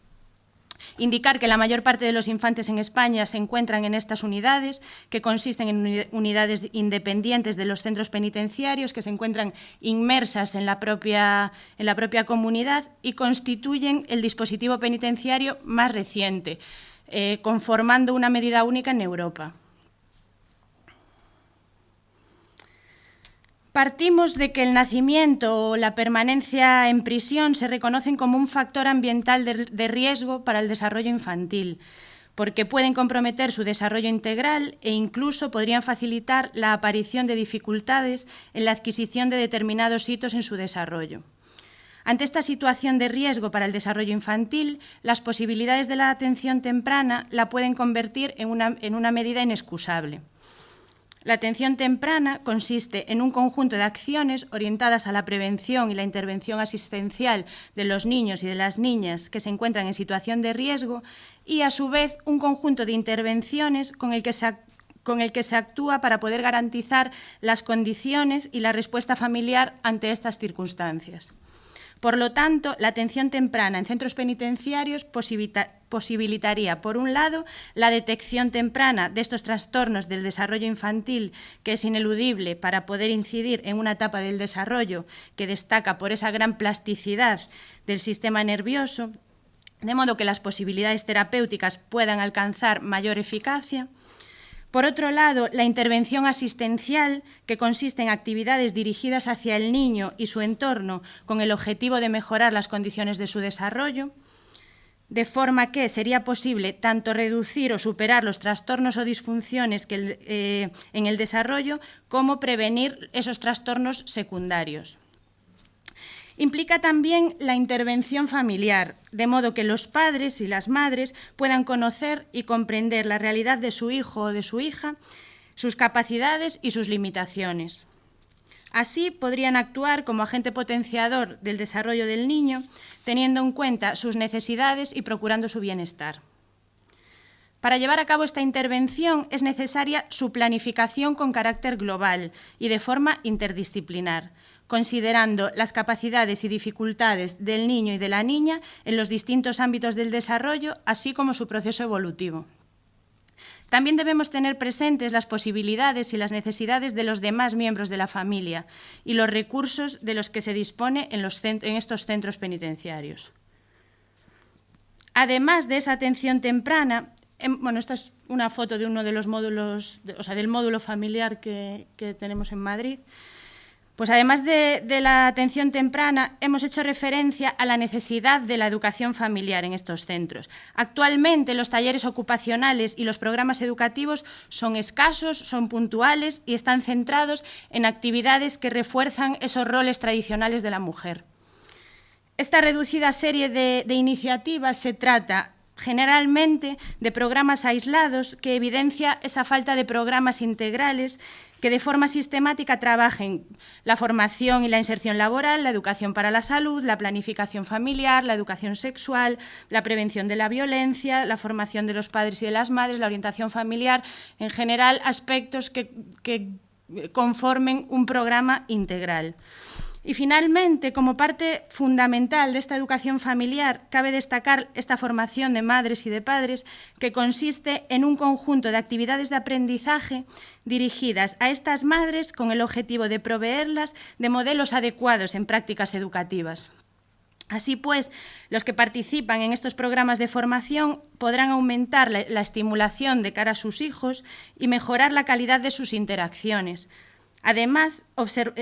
S6: Indicar que la mayor parte de los infantes en España se encuentran en estas unidades, que consisten en unidades independientes de los centros penitenciarios, que se encuentran inmersas en la propia comunidad y constituyen el dispositivo penitenciario más reciente, conformando una medida única en Europa. Partimos de que el nacimiento o la permanencia en prisión se reconocen como un factor ambiental de riesgo para el desarrollo infantil, porque pueden comprometer su desarrollo integral e incluso podrían facilitar la aparición de dificultades en la adquisición de determinados hitos en su desarrollo. Ante esta situación de riesgo para el desarrollo infantil, las posibilidades de la atención temprana la pueden convertir en una medida inexcusable. La atención temprana consiste en un conjunto de acciones orientadas a la prevención y la intervención asistencial de los niños y de las niñas que se encuentran en situación de riesgo y, a su vez, un conjunto de intervenciones con el que se actúa para poder garantizar las condiciones y la respuesta familiar ante estas circunstancias. Por lo tanto, la atención temprana en centros penitenciarios posibilitaría, por un lado, la detección temprana de estos trastornos del desarrollo infantil, que es ineludible para poder incidir en una etapa del desarrollo que destaca por esa gran plasticidad del sistema nervioso, de modo que las posibilidades terapéuticas puedan alcanzar mayor eficacia. Por otro lado, la intervención asistencial, que consiste en actividades dirigidas hacia el niño y su entorno con el objetivo de mejorar las condiciones de su desarrollo, de forma que sería posible tanto reducir o superar los trastornos o disfunciones en el desarrollo como prevenir esos trastornos secundarios. Implica también la intervención familiar, de modo que los padres y las madres puedan conocer y comprender la realidad de su hijo o de su hija, sus capacidades y sus limitaciones. Así podrían actuar como agente potenciador del desarrollo del niño, teniendo en cuenta sus necesidades y procurando su bienestar. Para llevar a cabo esta intervención es necesaria su planificación con carácter global y de forma interdisciplinar, considerando las capacidades y dificultades del niño y de la niña en los distintos ámbitos del desarrollo, así como su proceso evolutivo. También debemos tener presentes las posibilidades y las necesidades de los demás miembros de la familia y los recursos de los que se dispone en estos centros penitenciarios. Además de esa atención temprana, esta es una foto de uno de los módulos, del módulo familiar que tenemos en Madrid. Pues además de la atención temprana, hemos hecho referencia a la necesidad de la educación familiar en estos centros. Actualmente los talleres ocupacionales y los programas educativos son escasos, son puntuales y están centrados en actividades que refuerzan esos roles tradicionales de la mujer. Esta reducida serie de iniciativas se trata generalmente de programas aislados que evidencia esa falta de programas integrales que de forma sistemática trabajen la formación y la inserción laboral, la educación para la salud, la planificación familiar, la educación sexual, la prevención de la violencia, la formación de los padres y de las madres, la orientación familiar, en general aspectos que conformen un programa integral. Y finalmente, como parte fundamental de esta educación familiar, cabe destacar esta formación de madres y de padres que consiste en un conjunto de actividades de aprendizaje dirigidas a estas madres con el objetivo de proveerlas de modelos adecuados en prácticas educativas. Así pues, los que participan en estos programas de formación podrán aumentar la estimulación de cara a sus hijos y mejorar la calidad de sus interacciones. Además,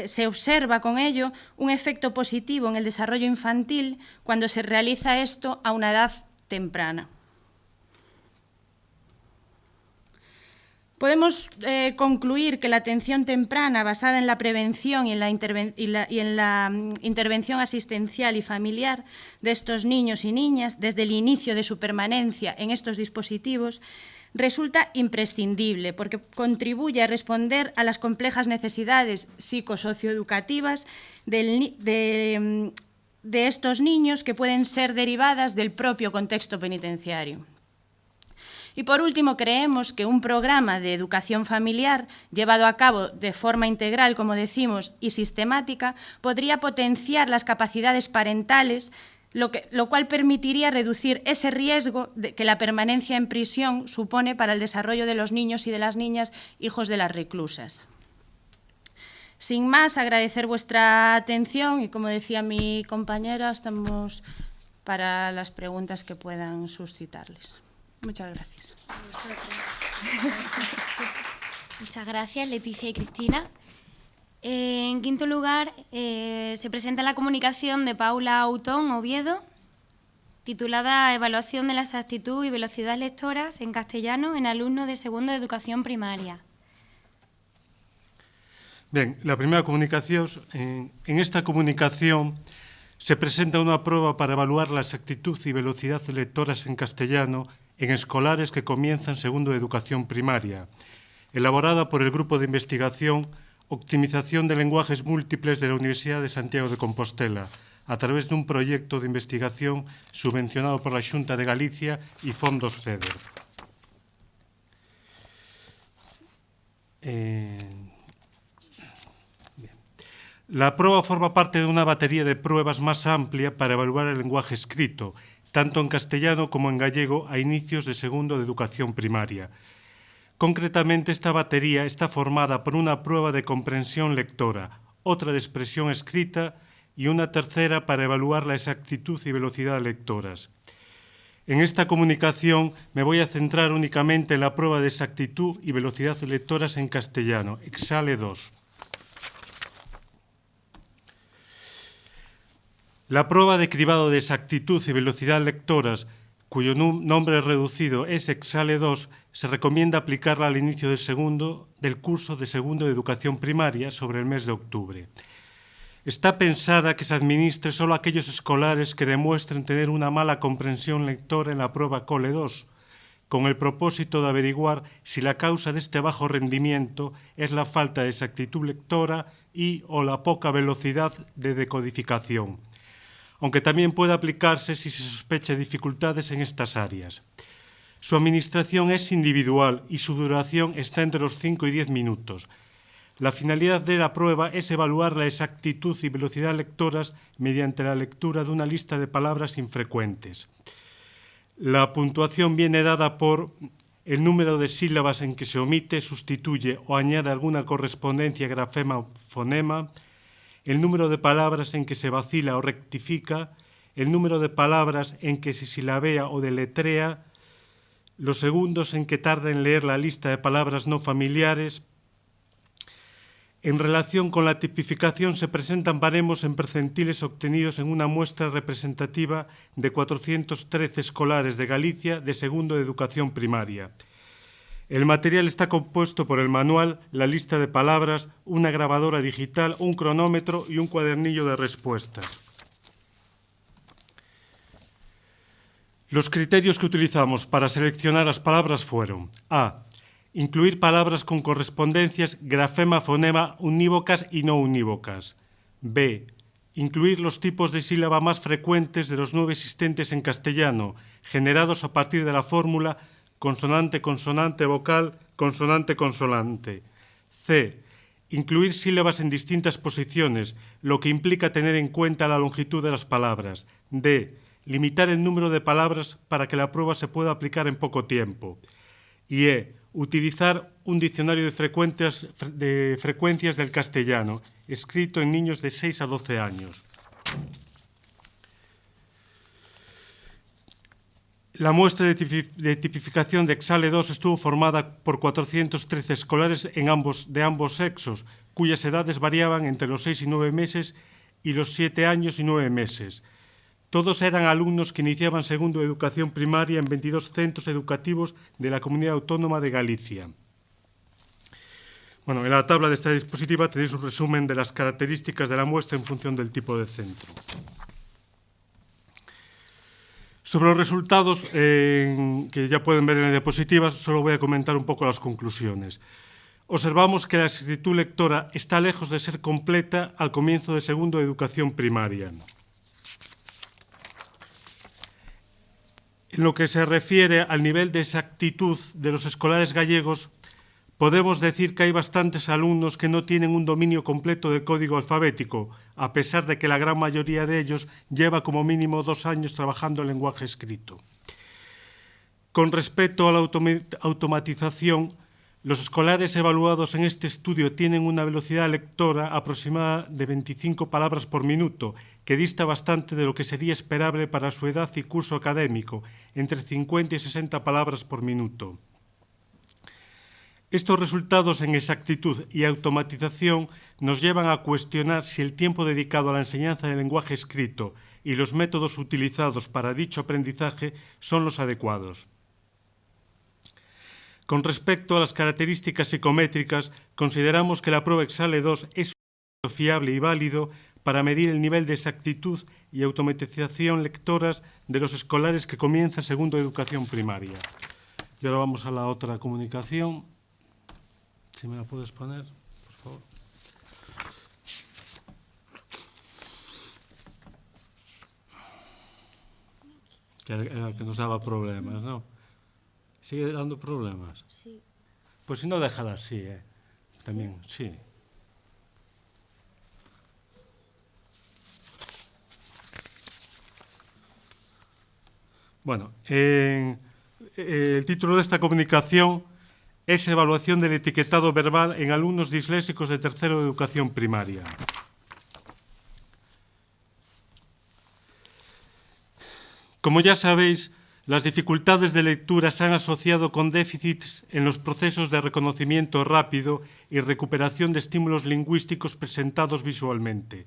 S6: se observa con ello un efecto positivo en el desarrollo infantil cuando se realiza esto a una edad temprana. Podemos concluir que la atención temprana basada en la prevención y en la intervención asistencial y familiar de estos niños y niñas desde el inicio de su permanencia en estos dispositivos resulta imprescindible porque contribuye a responder a las complejas necesidades psicosocioeducativas de estos niños que pueden ser derivadas del propio contexto penitenciario. Y por último, creemos que un programa de educación familiar llevado a cabo de forma integral, como decimos, y sistemática, podría potenciar las capacidades parentales lo cual permitiría reducir ese riesgo que la permanencia en prisión supone para el desarrollo de los niños y de las niñas hijos de las reclusas. Sin más, agradecer vuestra atención y, como decía mi compañera, estamos para las preguntas que puedan suscitarles. Muchas gracias.
S2: Muchas gracias, Leticia y Cristina. En quinto lugar, se presenta la comunicación de Paula Autón Oviedo, titulada Evaluación de la exactitud y velocidad lectoras en castellano en alumnos de segundo de educación primaria.
S7: Bien, la primera comunicación, en esta comunicación se presenta una prueba para evaluar la exactitud y velocidad lectoras en castellano en escolares que comienzan segundo de educación primaria, elaborada por el Grupo de Investigación Optimización de Lenguajes Múltiples de la Universidad de Santiago de Compostela, a través de un proyecto de investigación subvencionado por la Xunta de Galicia y fondos FEDER. La prueba forma parte de una batería de pruebas más amplia para evaluar el lenguaje escrito, tanto en castellano como en gallego, a inicios de segundo de educación primaria. Concretamente, esta batería está formada por una prueba de comprensión lectora, otra de expresión escrita y una tercera para evaluar la exactitud y velocidad lectoras. En esta comunicación me voy a centrar únicamente en la prueba de exactitud y velocidad lectoras en castellano, Exale 2. La prueba de cribado de exactitud y velocidad lectoras, cuyo nombre reducido es Exale 2, se recomienda aplicarla al inicio del curso de segundo de educación primaria sobre el mes de octubre. Está pensada que se administre solo a aquellos escolares que demuestren tener una mala comprensión lectora en la prueba Cole 2, con el propósito de averiguar si la causa de este bajo rendimiento es la falta de exactitud lectora y o la poca velocidad de decodificación, aunque también puede aplicarse si se sospecha dificultades en estas áreas. Su administración es individual y su duración está entre los 5 y 10 minutos. La finalidad de la prueba es evaluar la exactitud y velocidad lectoras mediante la lectura de una lista de palabras infrecuentes. La puntuación viene dada por el número de sílabas en que se omite, sustituye o añade alguna correspondencia grafema-fonema, el número de palabras en que se vacila o rectifica, el número de palabras en que se silabea o deletrea, los segundos en que tarda en leer la lista de palabras no familiares. En relación con la tipificación se presentan baremos en percentiles obtenidos en una muestra representativa de 413 escolares de Galicia de segundo de educación primaria. El material está compuesto por el manual, la lista de palabras, una grabadora digital, un cronómetro y un cuadernillo de respuestas. Los criterios que utilizamos para seleccionar las palabras fueron: A. Incluir palabras con correspondencias grafema-fonema unívocas y no unívocas. B. Incluir los tipos de sílaba más frecuentes de los 9 existentes en castellano, generados a partir de la fórmula consonante-consonante vocal, consonante-consonante. C. Incluir sílabas en distintas posiciones, lo que implica tener en cuenta la longitud de las palabras. D. Limitar el número de palabras para que la prueba se pueda aplicar en poco tiempo. Y E. Utilizar un diccionario de frecuencias del castellano, escrito en niños de 6 a 12 años. La muestra de tipificación de Exale 2 estuvo formada por 413 escolares de ambos sexos, cuyas edades variaban entre los 6 y 9 meses y los 7 años y 9 meses. Todos eran alumnos que iniciaban segundo de educación primaria en 22 centros educativos de la Comunidad Autónoma de Galicia. Bueno, en la tabla de esta diapositiva tenéis un resumen de las características de la muestra en función del tipo de centro. Sobre los resultados, que ya pueden ver en la diapositiva, solo voy a comentar un poco las conclusiones. Observamos que la exactitud lectora está lejos de ser completa al comienzo de segundo de educación primaria. En lo que se refiere al nivel de exactitud de los escolares gallegos, podemos decir que hay bastantes alumnos que no tienen un dominio completo del código alfabético, a pesar de que la gran mayoría de ellos lleva como mínimo 2 años trabajando el lenguaje escrito. Con respecto a la automatización, los escolares evaluados en este estudio tienen una velocidad lectora aproximada de 25 palabras por minuto, que dista bastante de lo que sería esperable para su edad y curso académico, entre 50 y 60 palabras por minuto. Estos resultados en exactitud y automatización nos llevan a cuestionar si el tiempo dedicado a la enseñanza del lenguaje escrito y los métodos utilizados para dicho aprendizaje son los adecuados. Con respecto a las características psicométricas, consideramos que la prueba Exale 2 es un método fiable y válido para medir el nivel de exactitud y automatización lectoras de los escolares que comienzan segundo de educación primaria. Y ahora vamos a la otra comunicación. Si me la puedes poner, por favor. Que era el que nos daba problemas, ¿no? ¿Sigue dando problemas?
S2: Sí.
S7: Pues si no, déjala así, también, sí. Bueno, el título de esta comunicación es Evaluación del etiquetado verbal en alumnos disléxicos de tercero de educación primaria. Como ya sabéis, las dificultades de lectura se han asociado con déficits en los procesos de reconocimiento rápido y recuperación de estímulos lingüísticos presentados visualmente.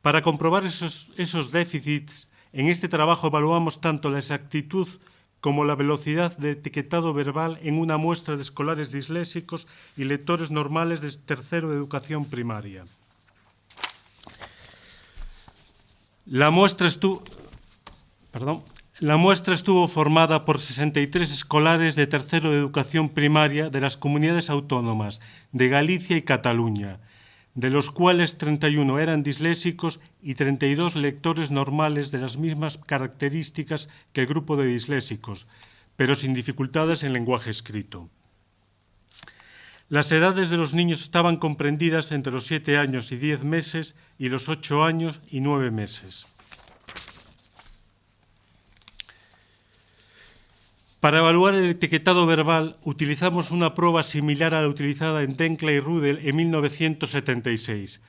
S7: Para comprobar esos déficits, en este trabajo evaluamos tanto la exactitud como la velocidad de etiquetado verbal en una muestra de escolares disléxicos y lectores normales de tercero de educación primaria. La muestra estuvo formada por 63 escolares de tercero de educación primaria de las comunidades autónomas de Galicia y Cataluña, de los cuales 31 eran disléxicos y 32 lectores normales de las mismas características que el grupo de disléxicos, pero sin dificultades en lenguaje escrito. Las edades de los niños estaban comprendidas entre los 7 años y 10 meses y los 8 años y 9 meses. Para evaluar el etiquetado verbal, utilizamos una prueba similar a la utilizada en Denkla y Rudel en 1976,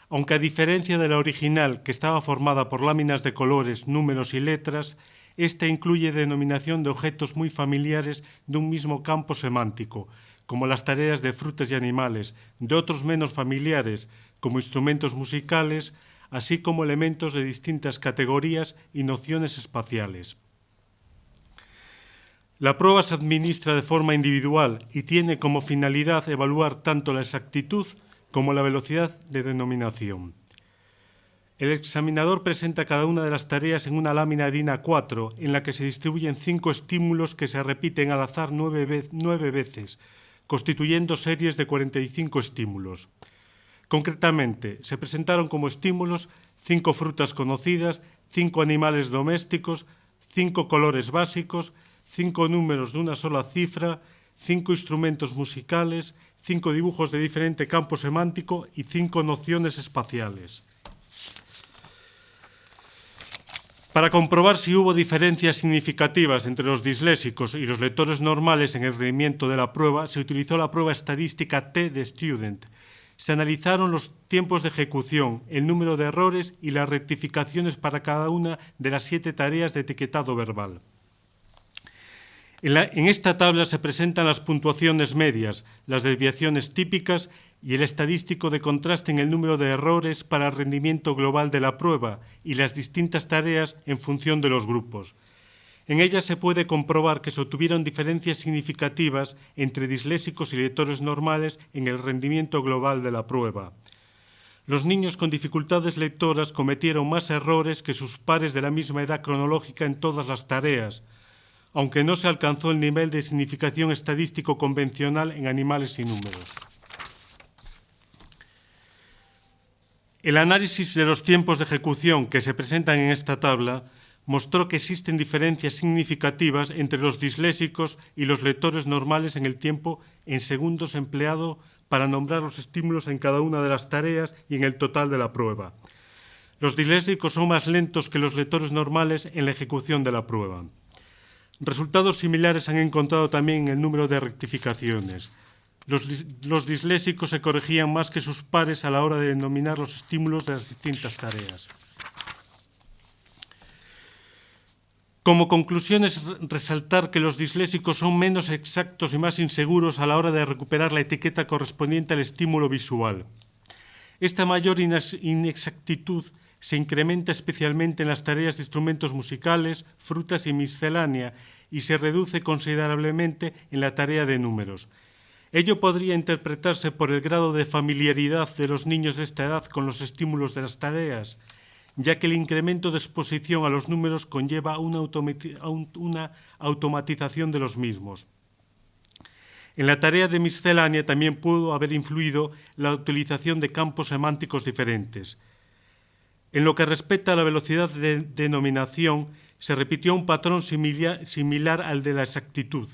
S7: aunque a diferencia de la original, que estaba formada por láminas de colores, números y letras, esta incluye denominación de objetos muy familiares de un mismo campo semántico, como las tareas de frutas y animales, de otros menos familiares, como instrumentos musicales, así como elementos de distintas categorías y nociones espaciales. La prueba se administra de forma individual y tiene como finalidad evaluar tanto la exactitud como la velocidad de denominación. El examinador presenta cada una de las tareas en una lámina DIN A4 en la que se distribuyen 5 estímulos que se repiten al azar 9 veces, constituyendo series de 45 estímulos. Concretamente, se presentaron como estímulos 5 frutas conocidas, 5 animales domésticos, 5 colores básicos, 5 números de una sola cifra, 5 instrumentos musicales, 5 dibujos de diferente campo semántico y 5 nociones espaciales. Para comprobar si hubo diferencias significativas entre los disléxicos y los lectores normales en el rendimiento de la prueba, se utilizó la prueba estadística T de Student. Se analizaron los tiempos de ejecución, el número de errores y las rectificaciones para cada una de las 7 tareas de etiquetado verbal. En esta tabla se presentan las puntuaciones medias, las desviaciones típicas y el estadístico de contraste en el número de errores para el rendimiento global de la prueba y las distintas tareas en función de los grupos. En ellas se puede comprobar que se obtuvieron diferencias significativas entre disléxicos y lectores normales en el rendimiento global de la prueba. Los niños con dificultades lectoras cometieron más errores que sus pares de la misma edad cronológica en todas las tareas, aunque no se alcanzó el nivel de significación estadístico convencional en animales y números. El análisis de los tiempos de ejecución que se presentan en esta tabla mostró que existen diferencias significativas entre los disléxicos y los lectores normales en el tiempo en segundos empleado para nombrar los estímulos en cada una de las tareas y en el total de la prueba. Los disléxicos son más lentos que los lectores normales en la ejecución de la prueba. Resultados similares se han encontrado también en el número de rectificaciones. Los disléxicos se corregían más que sus pares a la hora de denominar los estímulos de las distintas tareas. Como conclusión es resaltar que los disléxicos son menos exactos y más inseguros a la hora de recuperar la etiqueta correspondiente al estímulo visual. Esta mayor inexactitud se incrementa especialmente en las tareas de instrumentos musicales, frutas y miscelánea y se reduce considerablemente en la tarea de números. Ello podría interpretarse por el grado de familiaridad de los niños de esta edad con los estímulos de las tareas, ya que el incremento de exposición a los números conlleva una automatización de los mismos. En la tarea de miscelánea también pudo haber influido la utilización de campos semánticos diferentes. En lo que respecta a la velocidad de denominación, se repitió un patrón similar al de la exactitud.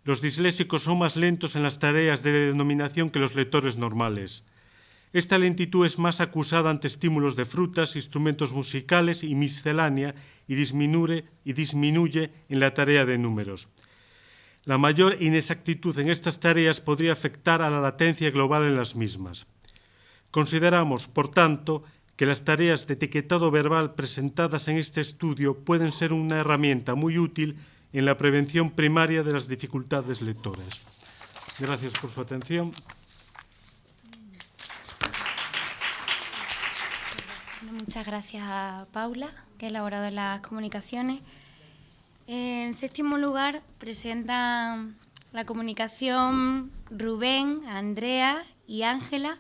S7: Los disléxicos son más lentos en las tareas de denominación que los lectores normales. Esta lentitud es más acusada ante estímulos de frutas, instrumentos musicales y miscelánea y disminuye en la tarea de números. La mayor inexactitud en estas tareas podría afectar a la latencia global en las mismas. Consideramos, por tanto, que las tareas de etiquetado verbal presentadas en este estudio pueden ser una herramienta muy útil en la prevención primaria de las dificultades lectoras. Gracias por su atención.
S2: Muchas gracias a Paula, que ha elaborado las comunicaciones. En séptimo lugar, presentan la comunicación Rubén, Andrea y Ángela,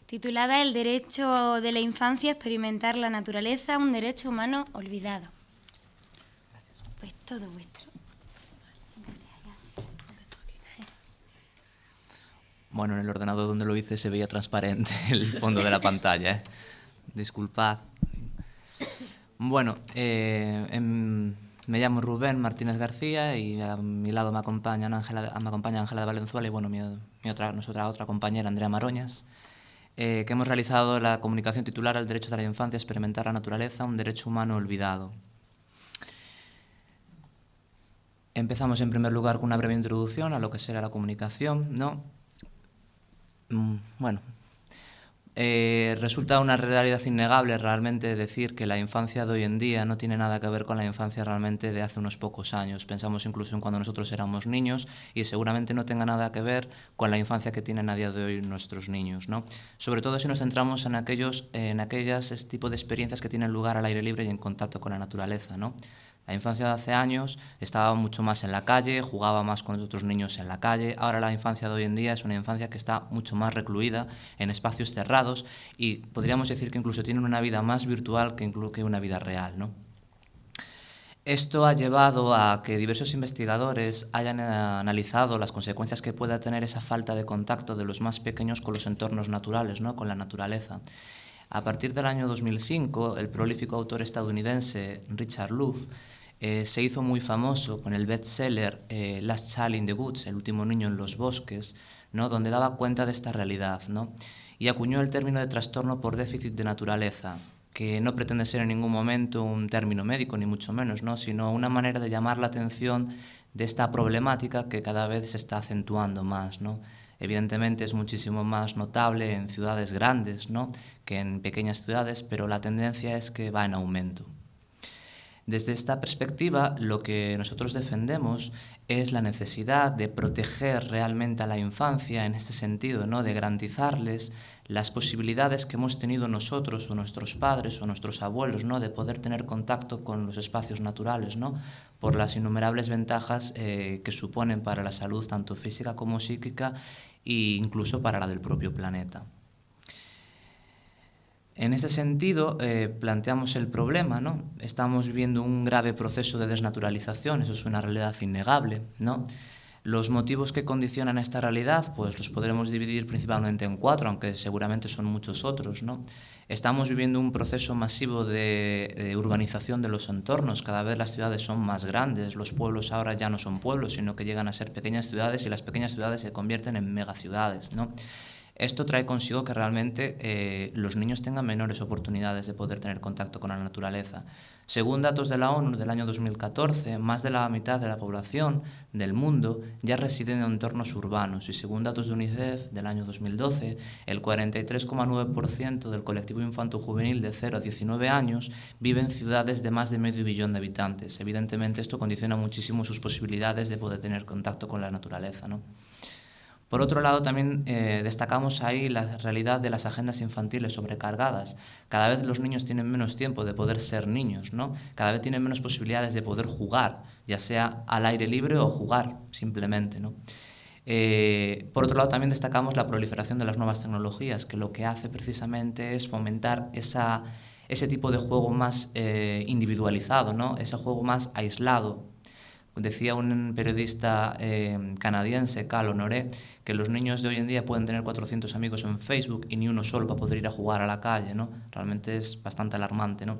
S2: titulada El derecho de la infancia a experimentar la naturaleza, un derecho humano olvidado. Pues todo vuestro.
S8: Bueno, en el ordenador donde lo hice se veía transparente el fondo de la pantalla, ¿eh? Disculpad. Bueno, me llamo Rubén Martínez García y a mi lado me acompaña Ángela de Valenzuela y bueno, nuestra otra compañera Andrea Maroñas, que hemos realizado la comunicación titular El derecho de la infancia a experimentar la naturaleza, un derecho humano olvidado. Empezamos en primer lugar con una breve introducción a lo que será la comunicación, ¿no? Bueno, resulta una realidad innegable realmente decir que la infancia de hoy en día no tiene nada que ver con la infancia realmente de hace unos pocos años. Pensamos incluso en cuando nosotros éramos niños y seguramente no tenga nada que ver con la infancia que tienen a día de hoy nuestros niños, ¿no? Sobre todo si nos centramos en aquellas tipo de experiencias que tienen lugar al aire libre y en contacto con la naturaleza, ¿no? La infancia de hace años estaba mucho más en la calle, jugaba más con otros niños en la calle. Ahora la infancia de hoy en día es una infancia que está mucho más recluida en espacios cerrados y podríamos decir que incluso tienen una vida más virtual que una vida real, ¿no? Esto ha llevado a que diversos investigadores hayan analizado las consecuencias que pueda tener esa falta de contacto de los más pequeños con los entornos naturales, ¿no? Con la naturaleza. A partir del año 2005, el prolífico autor estadounidense Richard Louv se hizo muy famoso con el bestseller Last Child in the Woods, El último niño en los bosques, ¿no? Donde daba cuenta de esta realidad, ¿no? Y acuñó el término de trastorno por déficit de naturaleza, que no pretende ser en ningún momento un término médico, ni mucho menos, ¿no? Sino una manera de llamar la atención de esta problemática que cada vez se está acentuando más, ¿no? Evidentemente es muchísimo más notable en ciudades grandes, ¿no? Que en pequeñas ciudades, pero la tendencia es que va en aumento. Desde esta perspectiva, lo que nosotros defendemos es la necesidad de proteger realmente a la infancia en este sentido, ¿no? De garantizarles las posibilidades que hemos tenido nosotros o nuestros padres o nuestros abuelos, ¿no? De poder tener contacto con los espacios naturales, ¿no? Por las innumerables ventajas que suponen para la salud tanto física como psíquica e incluso para la del propio planeta. En este sentido, planteamos el problema, ¿no? Estamos viviendo un grave proceso de desnaturalización, eso es una realidad innegable, ¿no? Los motivos que condicionan esta realidad, pues los podremos dividir principalmente en 4, aunque seguramente son muchos otros, ¿no? Estamos viviendo un proceso masivo de urbanización de los entornos. Cada vez las ciudades son más grandes, los pueblos ahora ya no son pueblos, sino que llegan a ser pequeñas ciudades y las pequeñas ciudades se convierten en megaciudades, ¿no? Esto trae consigo que realmente los niños tengan menores oportunidades de poder tener contacto con la naturaleza. Según datos de la ONU del año 2014, más de la mitad de la población del mundo ya reside en entornos urbanos y según datos de UNICEF del año 2012, el 43,9% del colectivo infanto-juvenil de 0 a 19 años vive en ciudades de más de medio billón de habitantes. Evidentemente esto condiciona muchísimo sus posibilidades de poder tener contacto con la naturaleza, ¿no? Por otro lado, también destacamos ahí la realidad de las agendas infantiles sobrecargadas. Cada vez los niños tienen menos tiempo de poder ser niños, ¿no? Cada vez tienen menos posibilidades de poder jugar, ya sea al aire libre o jugar simplemente, ¿no? Por otro lado, también destacamos la proliferación de las nuevas tecnologías, que lo que hace precisamente es fomentar ese tipo de juego más individualizado, ¿no? Ese juego más aislado. Decía un periodista canadiense, Cal Honoré, que los niños de hoy en día pueden tener 400 amigos en Facebook y ni uno solo para poder ir a jugar a la calle, ¿no? Realmente es bastante alarmante, ¿no?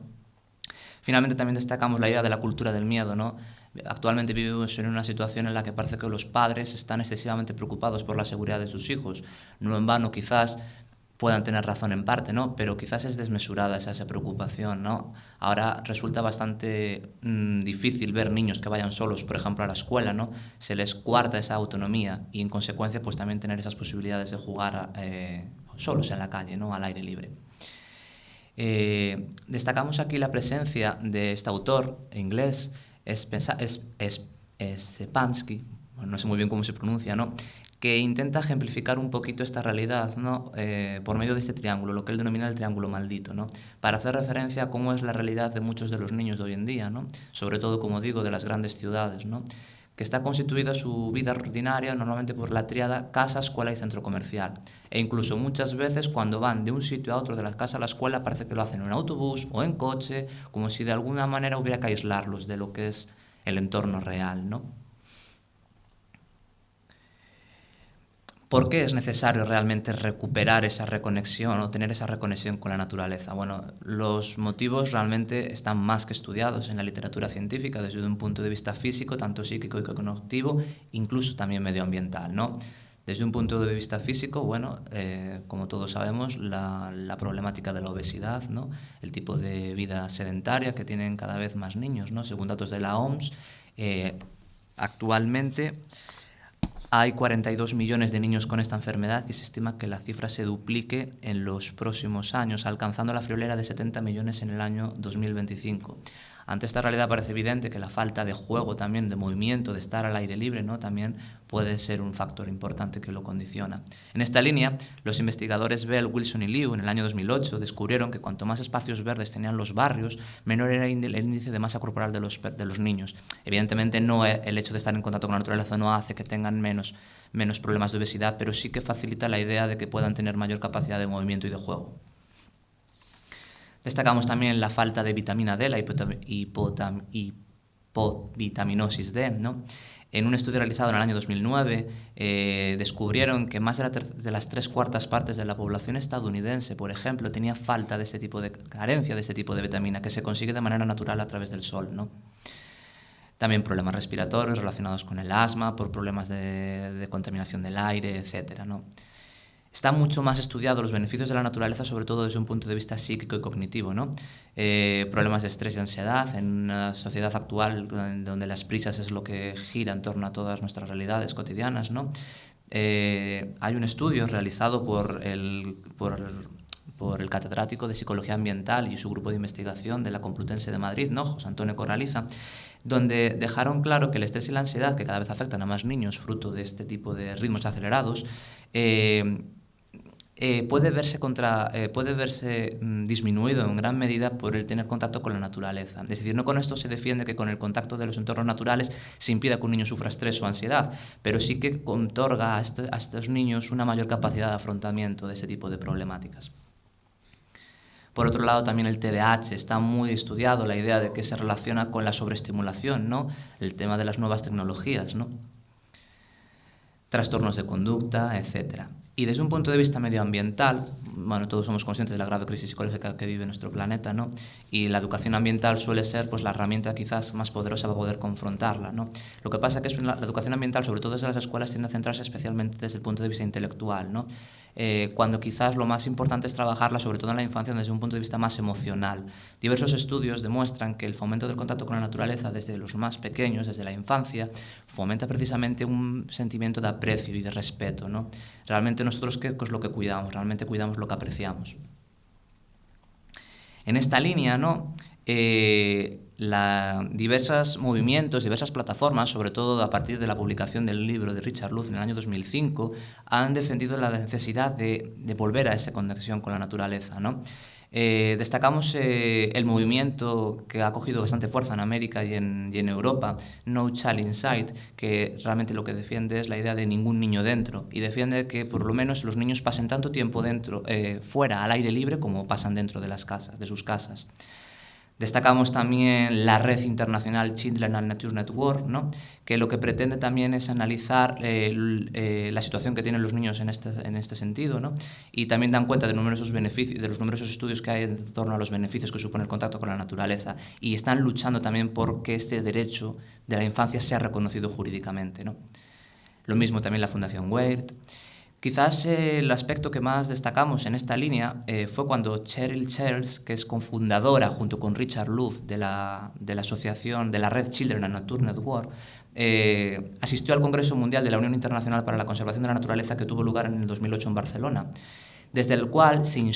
S8: Finalmente también destacamos la idea de la cultura del miedo, ¿no? Actualmente vivimos en una situación en la que parece que los padres están excesivamente preocupados por la seguridad de sus hijos. No en vano, quizás puedan tener razón en parte, ¿no? Pero quizás es desmesurada esa preocupación, ¿no? Ahora resulta bastante difícil ver niños que vayan solos, por ejemplo, a la escuela, ¿no? Se les coarta esa autonomía y, en consecuencia, pues también tener esas posibilidades de jugar solos en la calle, ¿no? Al aire libre. Destacamos aquí la presencia de este autor inglés, Stepansky, bueno, no sé muy bien cómo se pronuncia, ¿no? Que intenta ejemplificar un poquito esta realidad, ¿no? Por medio de este triángulo, lo que él denomina el triángulo maldito, ¿no? Para hacer referencia a cómo es la realidad de muchos de los niños de hoy en día, ¿no? Sobre todo, como digo, de las grandes ciudades, ¿no? Que está constituida su vida rutinaria normalmente por la tríada casa, escuela y centro comercial. E incluso muchas veces cuando van de un sitio a otro, de la casa a la escuela, parece que lo hacen en autobús o en coche, como si de alguna manera hubiera que aislarlos de lo que es el entorno real, ¿no? ¿Por qué es necesario realmente recuperar esa reconexión o tener esa reconexión con la naturaleza? Bueno, los motivos realmente están más que estudiados en la literatura científica desde un punto de vista físico, tanto psíquico y cognitivo, incluso también medioambiental, ¿no? Desde un punto de vista físico, bueno, como todos sabemos, la problemática de la obesidad, ¿no? El tipo de vida sedentaria que tienen cada vez más niños, ¿no? Según datos de la OMS, actualmente hay 42 millones de niños con esta enfermedad y se estima que la cifra se duplique en los próximos años, alcanzando la friolera de 70 millones en el año 2025. Ante esta realidad parece evidente que la falta de juego, también de movimiento, de estar al aire libre, ¿no? También puede ser un factor importante que lo condiciona. En esta línea, los investigadores Bell, Wilson y Liu en el año 2008 descubrieron que cuanto más espacios verdes tenían los barrios, menor era el índice de masa corporal de los niños. Evidentemente, no el hecho de estar en contacto con la naturaleza no hace que tengan menos problemas de obesidad, pero sí que facilita la idea de que puedan tener mayor capacidad de movimiento y de juego. Destacamos también la falta de vitamina D, la hipovitaminosis D, ¿no? En un estudio realizado en el año 2009, descubrieron que más de las 3/4 partes de la población estadounidense, por ejemplo, tenía falta de este tipo de carencia de este tipo de vitamina, que se consigue de manera natural a través del sol, ¿no? También problemas respiratorios relacionados con el asma, por problemas de contaminación del aire, etcétera, ¿no? Está mucho más estudiado los beneficios de la naturaleza, sobre todo desde un punto de vista psíquico y cognitivo, ¿no? Problemas de estrés y ansiedad en una sociedad actual donde las prisas es lo que gira en torno a todas nuestras realidades cotidianas, ¿no? Hay un estudio realizado por el catedrático de Psicología Ambiental y su grupo de investigación de la Complutense de Madrid, ¿no? José Antonio Corraliza, donde dejaron claro que el estrés y la ansiedad, que cada vez afectan a más niños fruto de este tipo de ritmos acelerados, puede verse disminuido en gran medida por el tener contacto con la naturaleza. Es decir, no con esto se defiende que con el contacto de los entornos naturales se impida que un niño sufra estrés o ansiedad, pero sí que otorga a estos niños una mayor capacidad de afrontamiento de ese tipo de problemáticas. Por otro lado, también el TDAH está muy estudiado, la idea de que se relaciona con la sobreestimulación, ¿no? El tema de las nuevas tecnologías, ¿no? trastornos de conducta, etc. Y desde un punto de vista medioambiental, bueno, todos somos conscientes de la grave crisis ecológica que vive nuestro planeta, ¿no? Y la educación ambiental suele ser, pues, la herramienta quizás más poderosa para poder confrontarla, ¿no? Lo que pasa es que la educación ambiental, sobre todo desde las escuelas, tiende a centrarse especialmente desde el punto de vista intelectual, ¿no? Cuando quizás lo más importante es trabajarla, sobre todo en la infancia, desde un punto de vista más emocional. Diversos estudios demuestran que el fomento del contacto con la naturaleza desde los más pequeños, desde la infancia, fomenta precisamente un sentimiento de aprecio y de respeto, ¿no? Realmente nosotros, ¿qué es lo que cuidamos? Realmente cuidamos lo que apreciamos. En esta línea, ¿no? Diversos movimientos, diversas plataformas, sobre todo a partir de la publicación del libro de Richard Louv en el año 2005, han defendido la necesidad de volver a esa conexión con la naturaleza, ¿no? Destacamos el movimiento que ha cogido bastante fuerza en América y en Europa, No Child Inside, que realmente lo que defiende es la idea de ningún niño dentro, y defiende que por lo menos los niños pasen tanto tiempo dentro, fuera, al aire libre, como pasan dentro de las casas, de sus casas. Destacamos también la red internacional Children and Nature Network, ¿no? Que lo que pretende también es analizar la situación que tienen los niños en este sentido, ¿no? Y también dan cuenta de los numerosos estudios que hay en torno a los beneficios que supone el contacto con la naturaleza, y están luchando también por que este derecho de la infancia sea reconocido jurídicamente, ¿no? Lo mismo también la Fundación Weird. Quizás el aspecto que más destacamos en esta línea fue cuando Cheryl Charles, que es cofundadora junto con Richard Louv de la asociación de la red Children and Nature Network, asistió al Congreso Mundial de la Unión Internacional para la Conservación de la Naturaleza, que tuvo lugar en el 2008 en Barcelona, desde el cual se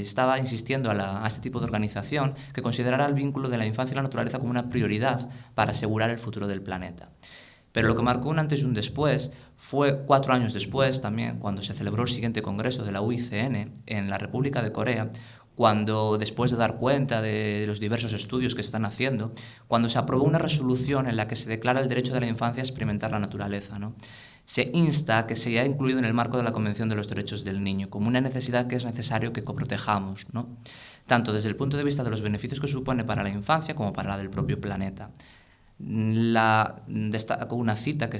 S8: estaba insistiendo a este tipo de organización que considerara el vínculo de la infancia y la naturaleza como una prioridad para asegurar el futuro del planeta. Pero lo que marcó un antes y un después fue 4 años después también, cuando se celebró el siguiente congreso de la UICN en la República de Corea, cuando, después de dar cuenta de los diversos estudios que se están haciendo, cuando se aprobó una resolución en la que se declara el derecho de la infancia a experimentar la naturaleza, ¿no? Se insta a que sea incluido en el marco de la Convención de los Derechos del Niño, como una necesidad que es necesario que protejamos, ¿no? Tanto desde el punto de vista de los beneficios que supone para la infancia como para la del propio planeta. Destaco una cita que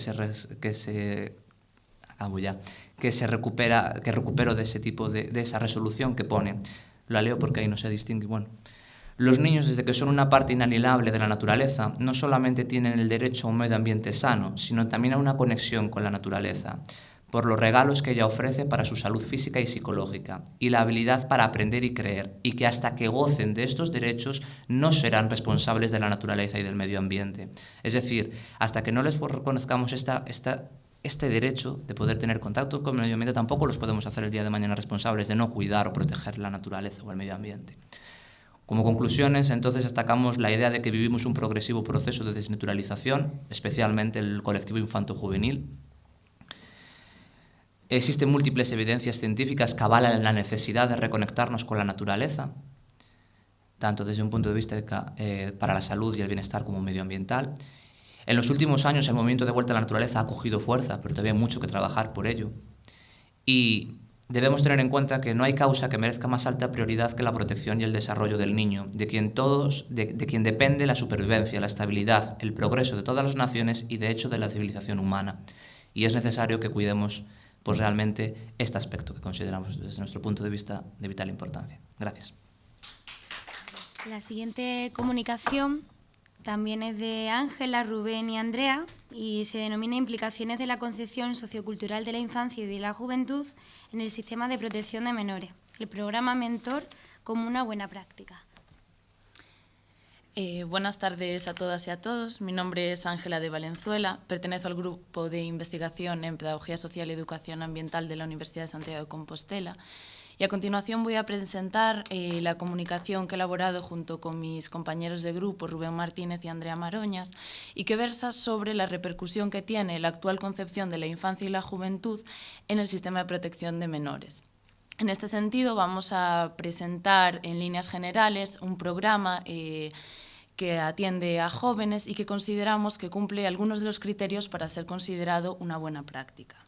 S8: recupero de ese tipo de esa resolución que pone. La leo porque ahí no se distingue. Bueno, los niños, desde que son una parte inalienable de la naturaleza, no solamente tienen el derecho a un medio ambiente sano, sino también a una conexión con la naturaleza, por los regalos que ella ofrece para su salud física y psicológica, y la habilidad para aprender y creer, y que hasta que gocen de estos derechos no serán responsables de la naturaleza y del medio ambiente. Es decir, hasta que no les reconozcamos este derecho de poder tener contacto con el medio ambiente, tampoco los podemos hacer el día de mañana responsables de no cuidar o proteger la naturaleza o el medio ambiente. Como conclusiones, entonces, destacamos la idea de que vivimos un progresivo proceso de desnaturalización, especialmente el colectivo infanto-juvenil. Existen múltiples evidencias científicas que avalan la necesidad de reconectarnos con la naturaleza, tanto desde un punto de vista para la salud y el bienestar como medioambiental. En los últimos años el movimiento de vuelta a la naturaleza ha cogido fuerza, pero todavía hay mucho que trabajar por ello. Y debemos tener en cuenta que no hay causa que merezca más alta prioridad que la protección y el desarrollo del niño, de quien depende la supervivencia, la estabilidad, el progreso de todas las naciones y, de hecho, de la civilización humana. Y es necesario que cuidemos pues realmente este aspecto que consideramos desde nuestro punto de vista de vital importancia. Gracias.
S2: La siguiente comunicación también es de Ángela, Rubén y Andrea y se denomina Implicaciones de la concepción sociocultural de la infancia y de la juventud en el sistema de protección de menores, el programa Mentor como una buena práctica.
S9: Buenas tardes a todas y a todos. Mi nombre es Ángela de Valenzuela. Pertenezco al grupo de investigación en Pedagogía Social y Educación Ambiental de la Universidad de Santiago de Compostela. Y a continuación voy a presentar la comunicación que he elaborado junto con mis compañeros de grupo, Rubén Martínez y Andrea Maroñas, y que versa sobre la repercusión que tiene la actual concepción de la infancia y la juventud en el sistema de protección de menores. En este sentido, vamos a presentar en líneas generales un programa que atiende a jóvenes y que consideramos que cumple algunos de los criterios para ser considerado una buena práctica.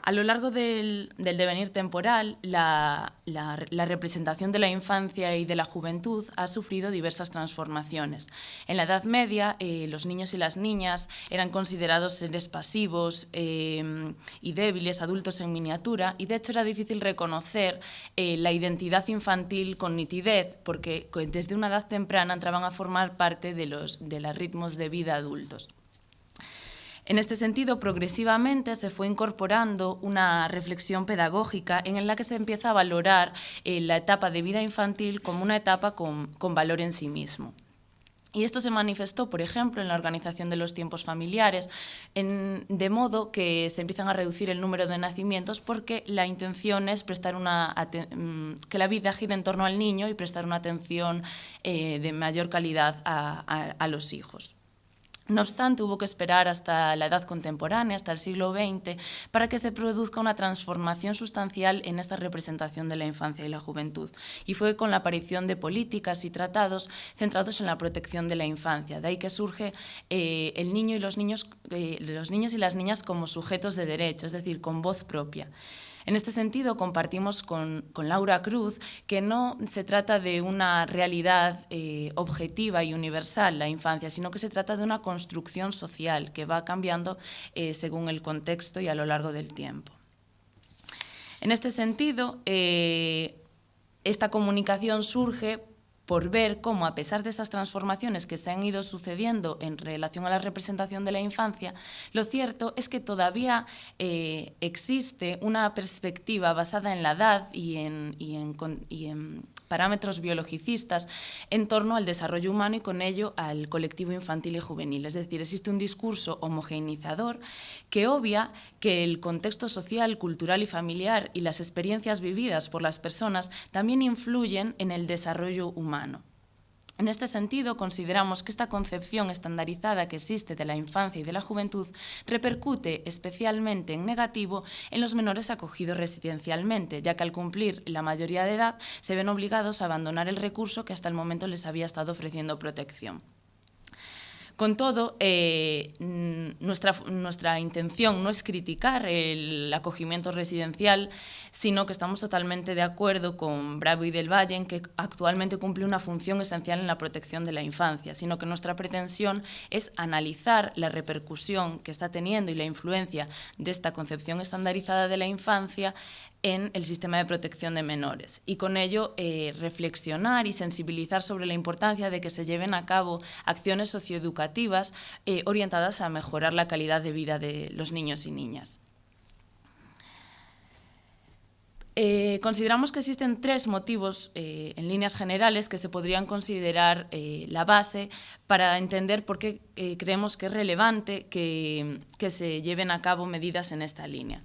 S9: A lo largo del devenir temporal, la representación de la infancia y de la juventud ha sufrido diversas transformaciones. En la Edad Media, los niños y las niñas eran considerados seres pasivos y débiles, adultos en miniatura, y de hecho era difícil reconocer la identidad infantil con nitidez, porque desde una edad temprana entraban a formar parte de los ritmos de vida adultos. En este sentido, progresivamente se fue incorporando una reflexión pedagógica en la que se empieza a valorar la etapa de vida infantil como una etapa con valor en sí mismo. Y esto se manifestó, por ejemplo, en la organización de los tiempos familiares, de modo que se empiezan a reducir el número de nacimientos porque la intención es prestar que la vida gire en torno al niño y prestar una atención de mayor calidad a los hijos. No obstante, hubo que esperar hasta la edad contemporánea, hasta el siglo XX, para que se produzca una transformación sustancial en esta representación de la infancia y la juventud. Y fue con la aparición de políticas y tratados centrados en la protección de la infancia. De ahí que surge el niño y los niños y las niñas como sujetos de derecho, es decir, con voz propia. En este sentido, compartimos con Laura Cruz que no se trata de una realidad objetiva y universal, la infancia, sino que se trata de una construcción social que va cambiando según el contexto y a lo largo del tiempo. En este sentido, esta comunicación surge por ver cómo, a pesar de estas transformaciones que se han ido sucediendo en relación a la representación de la infancia, lo cierto es que todavía existe una perspectiva basada en la edad y en parámetros biologicistas en torno al desarrollo humano y con ello al colectivo infantil y juvenil. Es decir, existe un discurso homogeneizador que obvia que el contexto social, cultural y familiar y las experiencias vividas por las personas también influyen en el desarrollo humano. En este sentido, consideramos que esta concepción estandarizada que existe de la infancia y de la juventud repercute especialmente en negativo en los menores acogidos residencialmente, ya que al cumplir la mayoría de edad se ven obligados a abandonar el recurso que hasta el momento les había estado ofreciendo protección. Con todo, nuestra intención no es criticar el acogimiento residencial, sino que estamos totalmente de acuerdo con Bravo y del Valle en que actualmente cumple una función esencial en la protección de la infancia, sino que nuestra pretensión es analizar la repercusión que está teniendo y la influencia de esta concepción estandarizada de la infancia en el sistema de protección de menores y con ello reflexionar y sensibilizar sobre la importancia de que se lleven a cabo acciones socioeducativas orientadas a mejorar la calidad de vida de los niños y niñas. Consideramos que existen tres motivos en líneas generales que se podrían considerar la base para entender por qué creemos que es relevante que se lleven a cabo medidas en esta línea.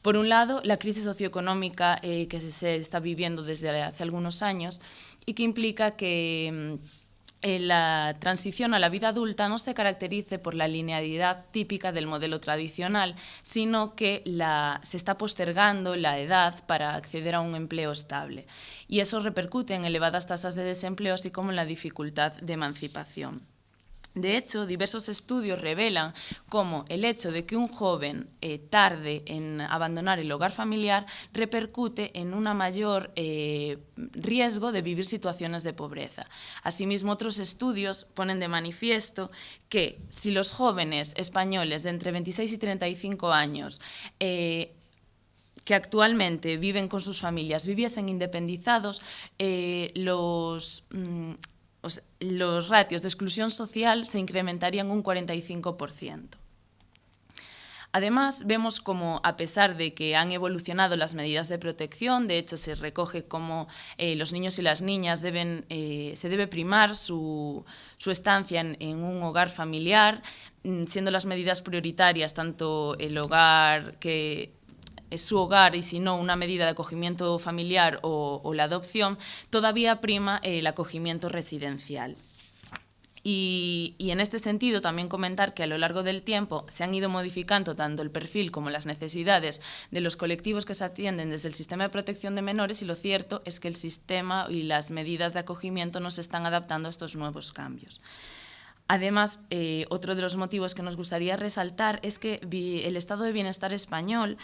S9: Por un lado, la crisis socioeconómica que se está viviendo desde hace algunos años y que implica que la transición a la vida adulta no se caracterice por la linealidad típica del modelo tradicional, sino que se está postergando la edad para acceder a un empleo estable. Y eso repercute en elevadas tasas de desempleo, así como en la dificultad de emancipación. De hecho, diversos estudios revelan cómo el hecho de que un joven tarde en abandonar el hogar familiar repercute en un mayor riesgo de vivir situaciones de pobreza. Asimismo, otros estudios ponen de manifiesto que si los jóvenes españoles de entre 26 y 35 años que actualmente viven con sus familias viviesen independizados, los ratios de exclusión social se incrementarían un 45%. Además, vemos como, a pesar de que han evolucionado las medidas de protección, de hecho se recoge como los niños y las niñas se debe primar su estancia en un hogar familiar, siendo las medidas prioritarias tanto el hogar que es su hogar y si no una medida de acogimiento familiar o la adopción, todavía prima el acogimiento residencial. Y en este sentido también comentar que a lo largo del tiempo se han ido modificando tanto el perfil como las necesidades de los colectivos que se atienden desde el sistema de protección de menores y lo cierto es que el sistema y las medidas de acogimiento no se están adaptando a estos nuevos cambios. Además, otro de los motivos que nos gustaría resaltar es que el estado de bienestar español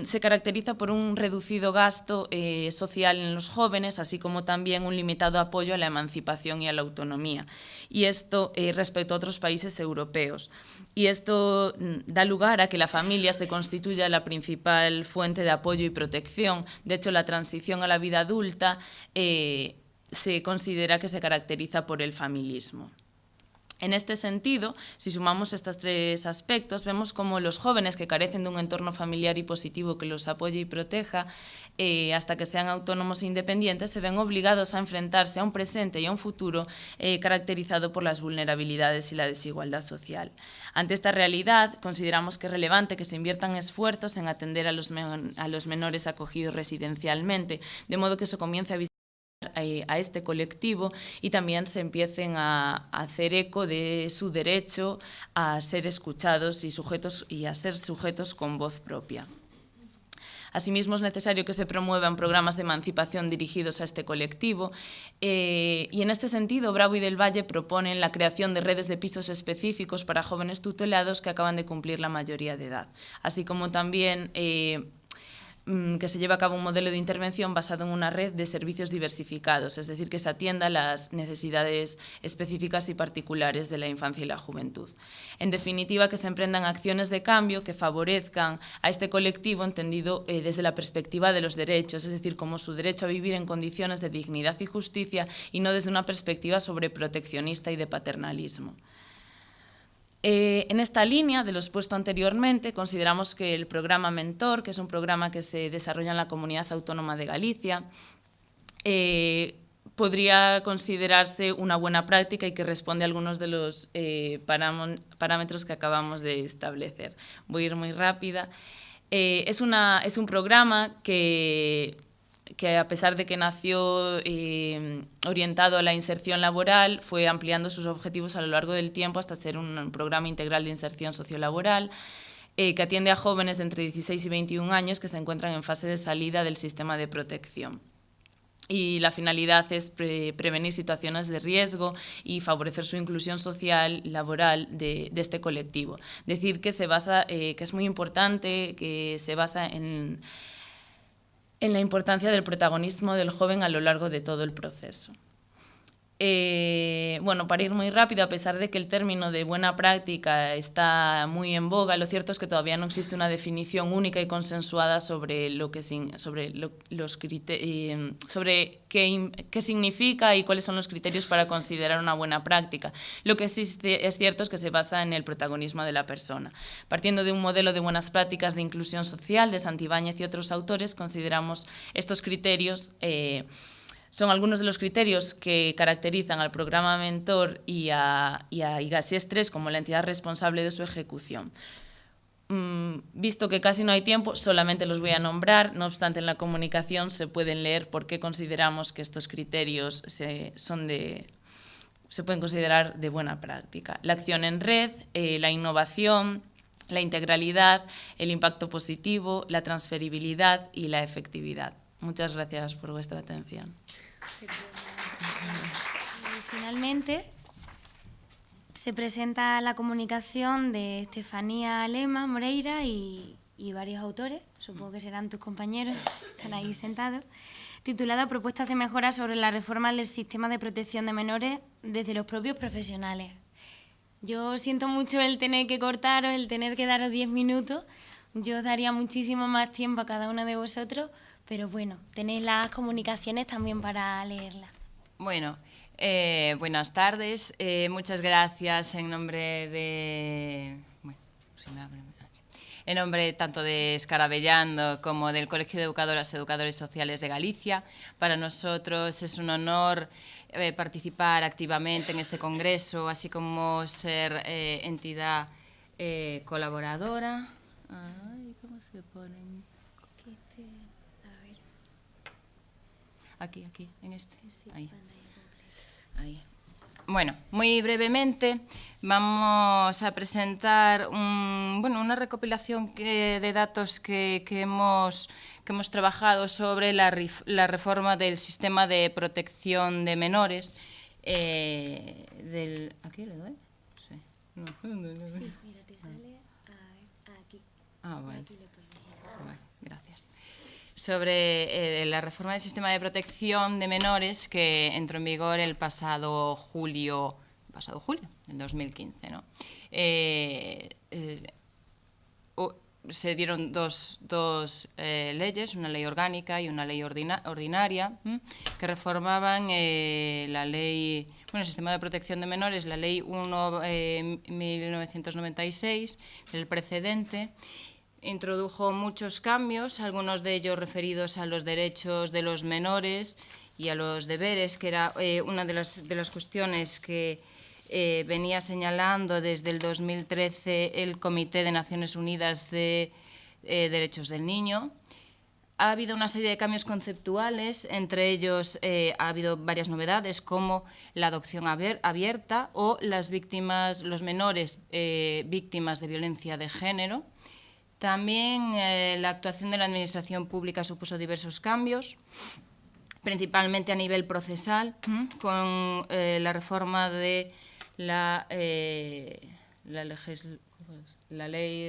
S9: se caracteriza por un reducido gasto social en los jóvenes, así como también un limitado apoyo a la emancipación y a la autonomía. Y esto respecto a otros países europeos. Y esto da lugar a que la familia se constituya la principal fuente de apoyo y protección. De hecho, la transición a la vida adulta se considera que se caracteriza por el familismo. En este sentido, si sumamos estos tres aspectos, vemos cómo los jóvenes que carecen de un entorno familiar y positivo que los apoye y proteja hasta que sean autónomos e independientes, se ven obligados a enfrentarse a un presente y a un futuro caracterizado por las vulnerabilidades y la desigualdad social. Ante esta realidad, consideramos que es relevante que se inviertan esfuerzos en atender a los menores acogidos residencialmente, de modo que eso comience a este colectivo y también se empiecen a hacer eco de su derecho a ser escuchados y a ser sujetos con voz propia. Asimismo, es necesario que se promuevan programas de emancipación dirigidos a este colectivo y en este sentido Bravo y Del Valle proponen la creación de redes de pisos específicos para jóvenes tutelados que acaban de cumplir la mayoría de edad, así como también que se lleve a cabo un modelo de intervención basado en una red de servicios diversificados, es decir, que se atienda a las necesidades específicas y particulares de la infancia y la juventud. En definitiva, que se emprendan acciones de cambio que favorezcan a este colectivo entendido desde la perspectiva de los derechos, es decir, como su derecho a vivir en condiciones de dignidad y justicia y no desde una perspectiva sobreproteccionista y de paternalismo. En esta línea de lo expuesto anteriormente, consideramos que el programa Mentor, que es un programa que se desarrolla en la Comunidad Autónoma de Galicia, podría considerarse una buena práctica y que responde a algunos de los parámetros que acabamos de establecer. Voy a ir muy rápida. Es un programa que a pesar de que nació orientado a la inserción laboral, fue ampliando sus objetivos a lo largo del tiempo hasta ser un programa integral de inserción sociolaboral que atiende a jóvenes de entre 16 y 21 años que se encuentran en fase de salida del sistema de protección. Y la finalidad es prevenir situaciones de riesgo y favorecer su inclusión social y laboral de este colectivo. Decir que es muy importante, que se basa en la importancia del protagonismo del joven a lo largo de todo el proceso. Bueno, para ir muy rápido, a pesar de que el término de buena práctica está muy en boga, lo cierto es que todavía no existe una definición única y consensuada sobre qué significa y cuáles son los criterios para considerar una buena práctica. Lo que sí es cierto es que se basa en el protagonismo de la persona. Partiendo de un modelo de buenas prácticas de inclusión social de Santibáñez y otros autores, consideramos estos criterios son algunos de los criterios que caracterizan al programa Mentor y a IGASIES 3 como la entidad responsable de su ejecución. Visto que casi no hay tiempo, solamente los voy a nombrar. No obstante, en la comunicación se pueden leer por qué consideramos que estos criterios se pueden considerar de buena práctica. La acción en red, la innovación, la integralidad, el impacto positivo, la transferibilidad y la efectividad. Muchas gracias por vuestra atención.
S2: Finalmente, se presenta la comunicación de Estefanía Lema Moreira y varios autores, supongo que serán tus compañeros, están ahí sentados, titulada Propuestas de mejora sobre la reforma del sistema de protección de menores desde los propios profesionales. Yo siento mucho el tener que cortaros, el tener que daros 10 minutos. Yo os daría muchísimo más tiempo a cada uno de vosotros, pero bueno, tenéis las comunicaciones también para leerlas.
S10: Bueno, buenas tardes. Muchas gracias en nombre de... Bueno, si me abre... En nombre tanto de Escarabellando como del Colegio de Educadoras y Educadores Sociales de Galicia. Para nosotros es un honor participar activamente en este congreso, así como ser entidad colaboradora. Ay, ¿cómo se ponen? Aquí, en este. Ahí. Ahí. Bueno, muy brevemente vamos a presentar una recopilación de datos que hemos trabajado sobre la reforma del sistema de protección de menores. ¿Aquí le doy? No.
S2: Sí, mira, te sale aquí.
S10: Ah, bueno.
S2: Aquí le puedes ver.
S10: Bueno, gracias. Sobre la reforma del sistema de protección de menores que entró en vigor el pasado julio del 2015, ¿no? Se dieron dos leyes, una ley orgánica y una ley ordinaria, que reformaban la ley, el sistema de protección de menores, la ley 1/1996, el precedente. Introdujo muchos cambios, algunos de ellos referidos a los derechos de los menores y a los deberes, que era una de las cuestiones que venía señalando desde el 2013 el Comité de Naciones Unidas de Derechos del Niño. Ha habido una serie de cambios conceptuales, entre ellos ha habido varias novedades, como la adopción abierta o los menores víctimas de violencia de género. También la actuación de la Administración Pública supuso diversos cambios, principalmente a nivel procesal, con la reforma de la ley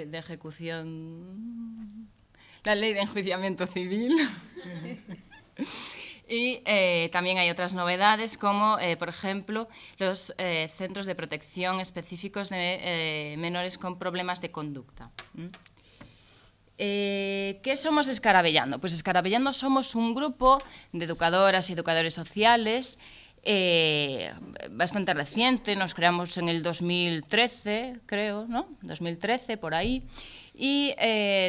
S10: de ejecución, la ley de enjuiciamiento civil. Y también hay otras novedades, como, por ejemplo, los centros de protección específicos de menores con problemas de conducta. ¿Qué somos Escarabellando? Pues Escarabellando somos un grupo de educadoras y educadores sociales bastante reciente, nos creamos en el 2013, creo, ¿no? 2013, por ahí, y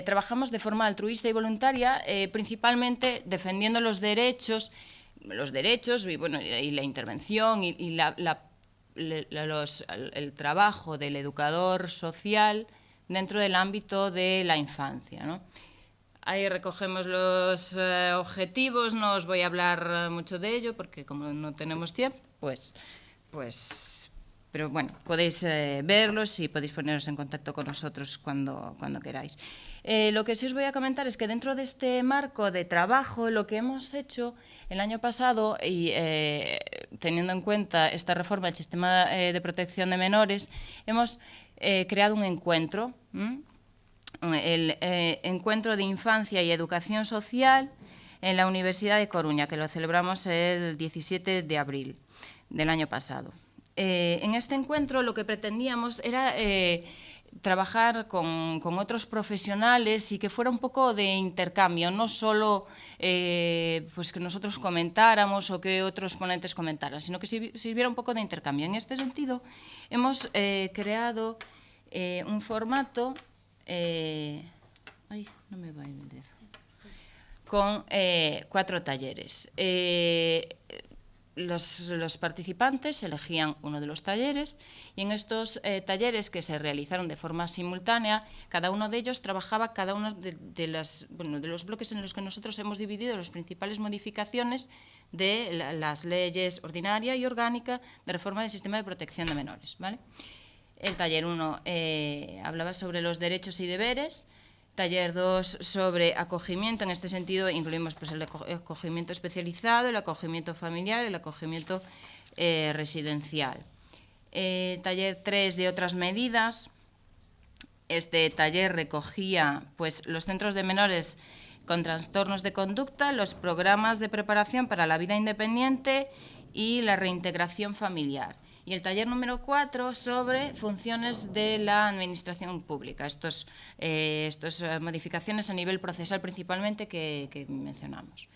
S10: trabajamos de forma altruista y voluntaria, principalmente defendiendo los derechos y, bueno, y la intervención y el trabajo del educador social dentro del ámbito de la infancia, ¿no? Ahí recogemos los objetivos, no os voy a hablar mucho de ello porque como no tenemos tiempo, pues pero bueno, podéis verlos y podéis poneros en contacto con nosotros cuando queráis. Lo que sí os voy a comentar es que dentro de este marco de trabajo, lo que hemos hecho el año pasado, y teniendo en cuenta esta reforma del sistema de protección de menores, hemos creado un encuentro, el Encuentro de Infancia y Educación Social en la Universidad de Coruña, que lo celebramos el 17 de abril del año pasado. En este encuentro lo que pretendíamos era trabajar con otros profesionales y que fuera un poco de intercambio, no solo pues que nosotros comentáramos o que otros ponentes comentaran, sino que sirviera un poco de intercambio. En este sentido, hemos creado un formato no me va el dedo, con 4 talleres. Los participantes elegían uno de los talleres y en estos talleres, que se realizaron de forma simultánea, cada uno de ellos trabajaba cada uno de los bloques en los que nosotros hemos dividido las principales modificaciones de las leyes ordinaria y orgánica de reforma del sistema de protección de menores, ¿vale? El taller 1 hablaba sobre los derechos y deberes. Taller 2 sobre acogimiento. En este sentido incluimos pues, el acogimiento especializado, el acogimiento familiar, el acogimiento residencial. Taller 3 de otras medidas. Este taller recogía pues, los centros de menores con trastornos de conducta, los programas de preparación para la vida independiente y la reintegración familiar. Y el taller número 4 sobre funciones de la administración pública, estas modificaciones a nivel procesal principalmente que mencionamos.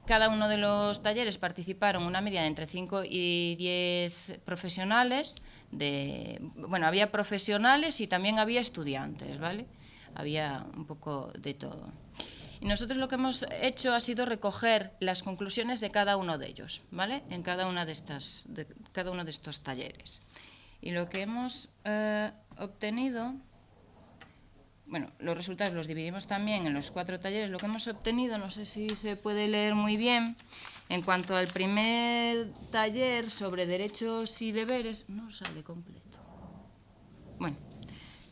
S10: Cada uno de los talleres participaron una media de entre 5 y 10 profesionales. Había profesionales y también había estudiantes, ¿vale? Había un poco de todo. Y nosotros lo que hemos hecho ha sido recoger las conclusiones de cada uno de ellos, ¿vale? En cada uno de estos talleres. Y lo que hemos obtenido, bueno, los resultados los dividimos también en los 4 talleres. Lo que hemos obtenido, no sé si se puede leer muy bien, en cuanto al primer taller sobre derechos y deberes, no sale completo. Bueno,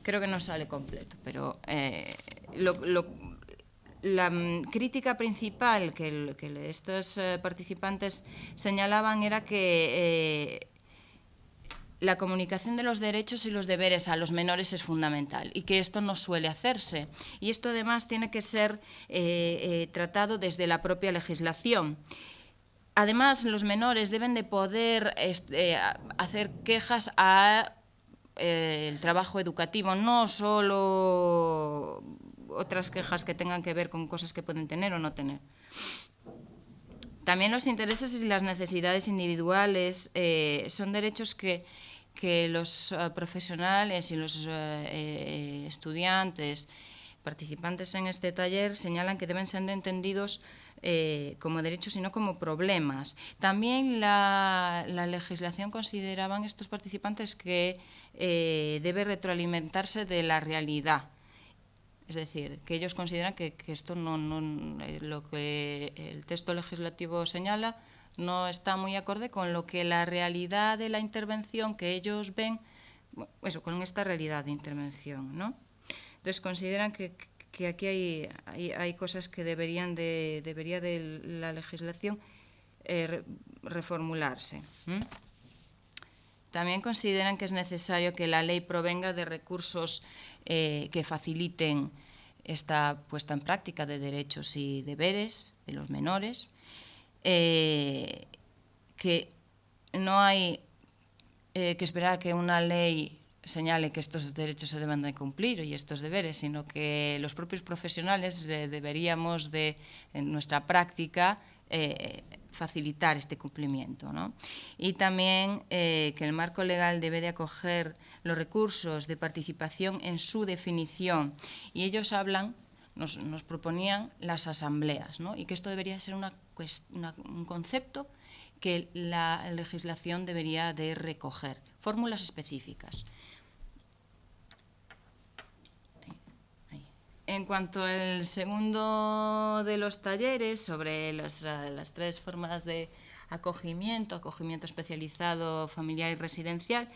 S10: creo que no sale completo, pero la crítica principal que estos participantes señalaban era que la comunicación de los derechos y los deberes a los menores es fundamental y que esto no suele hacerse. Y esto además tiene que ser tratado desde la propia legislación. Además, los menores deben de poder hacer quejas a el trabajo educativo, no solo otras quejas que tengan que ver con cosas que pueden tener o no tener. También los intereses y las necesidades individuales son derechos que los profesionales y los estudiantes participantes en este taller señalan que deben ser entendidos como derechos y no como problemas. También la legislación consideraban estos participantes que debe retroalimentarse de la realidad. Es decir, que ellos consideran que esto lo que el texto legislativo señala no está muy acorde con lo que la realidad de la intervención que ellos ven, eso, con esta realidad de intervención, ¿no? Entonces consideran que aquí hay cosas que debería de la legislación reformularse. También consideran que es necesario que la ley provenga de recursos que faciliten esta puesta en práctica de derechos y deberes de los menores, que no hay que esperar a que una ley señale que estos derechos se deben de cumplir y estos deberes, sino que los propios profesionales deberíamos de, en nuestra práctica, facilitar este cumplimiento, ¿no? Y también que el marco legal debe de acoger los recursos de participación en su definición. Y ellos nos proponían las asambleas, ¿no? Y que esto debería ser un concepto que la legislación debería de recoger, fórmulas específicas. En cuanto al segundo de los talleres, sobre las tres formas de acogimiento especializado, familiar y residencial,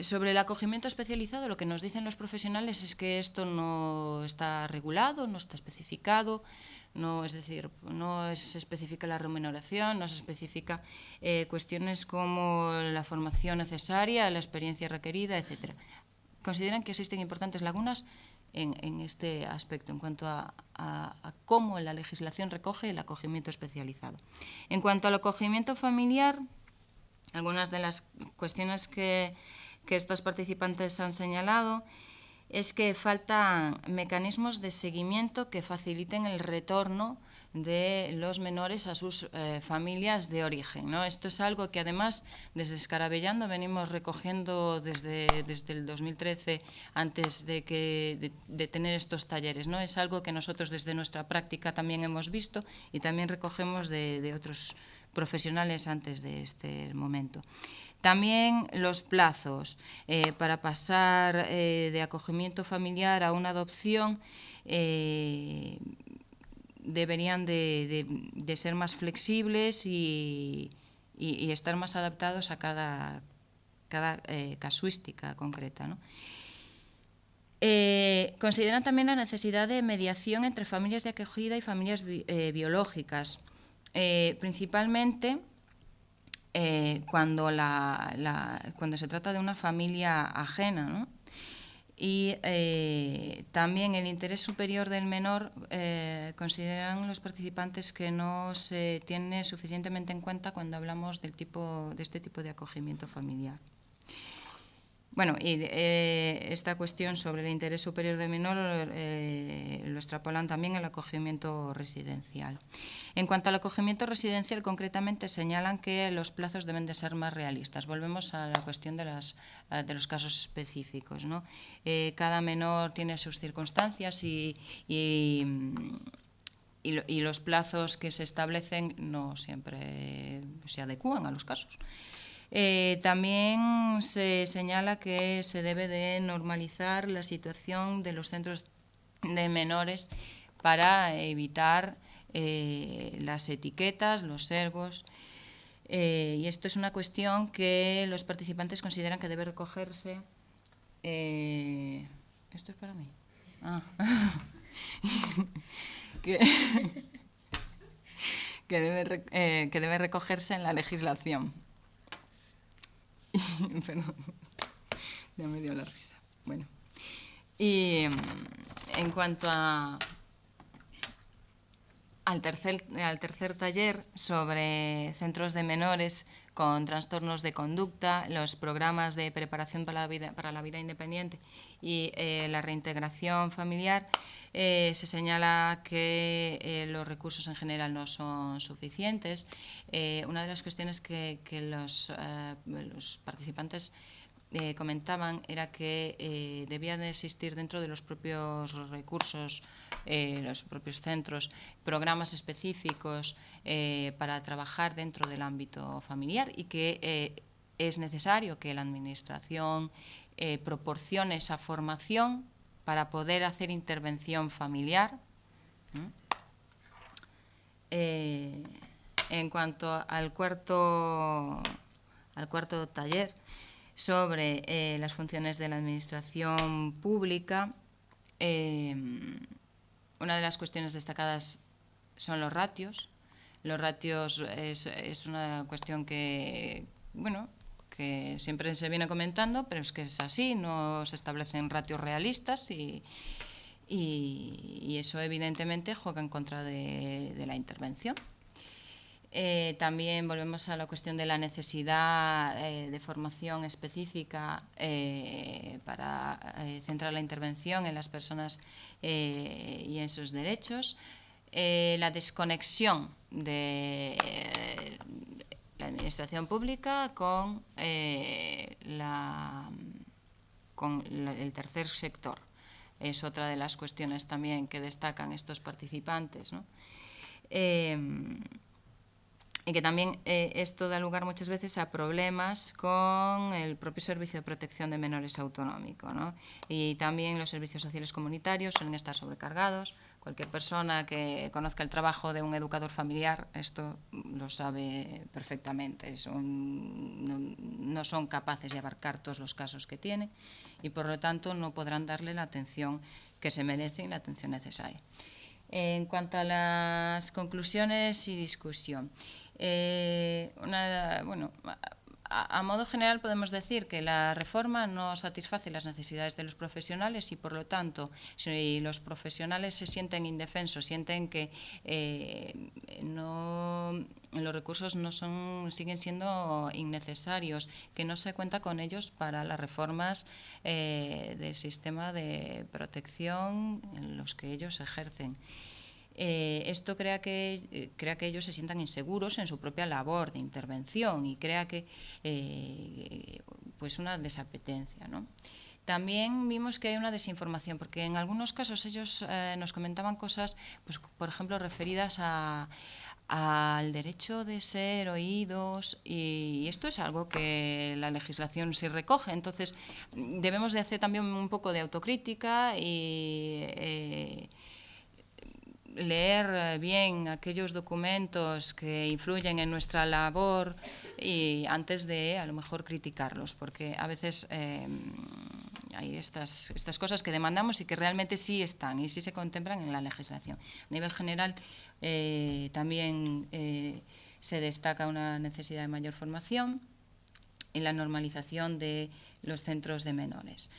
S10: sobre el acogimiento especializado, lo que nos dicen los profesionales es que esto no está regulado, no está especificado, es decir, no se especifica la remuneración, no se especifica cuestiones como la formación necesaria, la experiencia requerida, etc. Consideran que existen importantes lagunas en este aspecto, en cuanto a cómo la legislación recoge el acogimiento especializado. En cuanto al acogimiento familiar, algunas de las cuestiones que estos participantes han señalado es que faltan mecanismos de seguimiento que faciliten el retorno de los menores a sus familias de origen, ¿no? Esto es algo que además desde Escarabellando venimos recogiendo desde el 2013, antes de tener estos talleres, ¿no? Es algo que nosotros desde nuestra práctica también hemos visto y también recogemos de otros profesionales antes de este momento. También los plazos para pasar de acogimiento familiar a una adopción deberían de ser más flexibles y estar más adaptados a cada casuística concreta, ¿no? Consideran también la necesidad de mediación entre familias de acogida y familias biológicas, principalmente cuando se trata de una familia ajena, ¿no? Y también el interés superior del menor consideran los participantes que no se tiene suficientemente en cuenta cuando hablamos de este tipo de acogimiento familiar. Bueno, y esta cuestión sobre el interés superior del menor lo extrapolan también el acogimiento residencial. En cuanto al acogimiento residencial, concretamente señalan que los plazos deben de ser más realistas. Volvemos a la cuestión de los casos específicos, ¿no? Cada menor tiene sus circunstancias y los plazos que se establecen no siempre se adecúan a los casos. También se señala que se debe de normalizar la situación de los centros de menores para evitar las etiquetas, los sesgos. Y esto es una cuestión que los participantes consideran que debe recogerse. ¿Esto es para mí? Ah. que debe recogerse en la legislación. Perdón, ya me dio la risa. Bueno, y en cuanto al tercer taller sobre centros de menores con trastornos de conducta, los programas de preparación para la vida independiente y la reintegración familiar, se señala que los recursos en general no son suficientes. Una de las cuestiones que los participantes comentaban era que debía de existir dentro de los propios recursos, los propios centros, programas específicos para trabajar dentro del ámbito familiar y que es necesario que la Administración proporcione esa formación para poder hacer intervención familiar. En cuanto al cuarto taller, sobre las funciones de la Administración pública, una de las cuestiones destacadas son los ratios. Los ratios es una cuestión que, bueno, que siempre se viene comentando, pero es que es así, no se establecen ratios realistas y eso evidentemente juega en contra de la intervención. También volvemos a la cuestión de la necesidad de formación específica para centrar la intervención en las personas y en sus derechos. La desconexión de la Administración pública con el tercer sector. Es otra de las cuestiones también que destacan estos participantes, ¿no? Y que también esto da lugar muchas veces a problemas con el propio Servicio de Protección de Menores autonómico, ¿no? Y también los servicios sociales comunitarios suelen estar sobrecargados. Cualquier persona que conozca el trabajo de un educador familiar esto lo sabe perfectamente. No son capaces de abarcar todos los casos que tienen y por lo tanto no podrán darle la atención que se merecen y la atención necesaria. En cuanto a las conclusiones y discusión, a modo general podemos decir que la reforma no satisface las necesidades de los profesionales y por lo tanto si los profesionales se sienten indefensos, sienten que los recursos siguen siendo innecesarios, que no se cuenta con ellos para las reformas del sistema de protección en los que ellos ejercen. Esto crea que ellos se sientan inseguros en su propia labor de intervención y crea que pues una desapetencia, ¿no? También vimos que hay una desinformación, porque en algunos casos ellos nos comentaban cosas, pues, por ejemplo, referidas al derecho de ser oídos, y esto es algo que la legislación sí recoge. Entonces, debemos de hacer también un poco de autocrítica y leer bien aquellos documentos que influyen en nuestra labor y antes de, a lo mejor, criticarlos, porque a veces hay estas cosas que demandamos y que realmente sí están y sí se contemplan en la legislación. A nivel general, también se destaca una necesidad de mayor formación y la normalización de los centros de menores.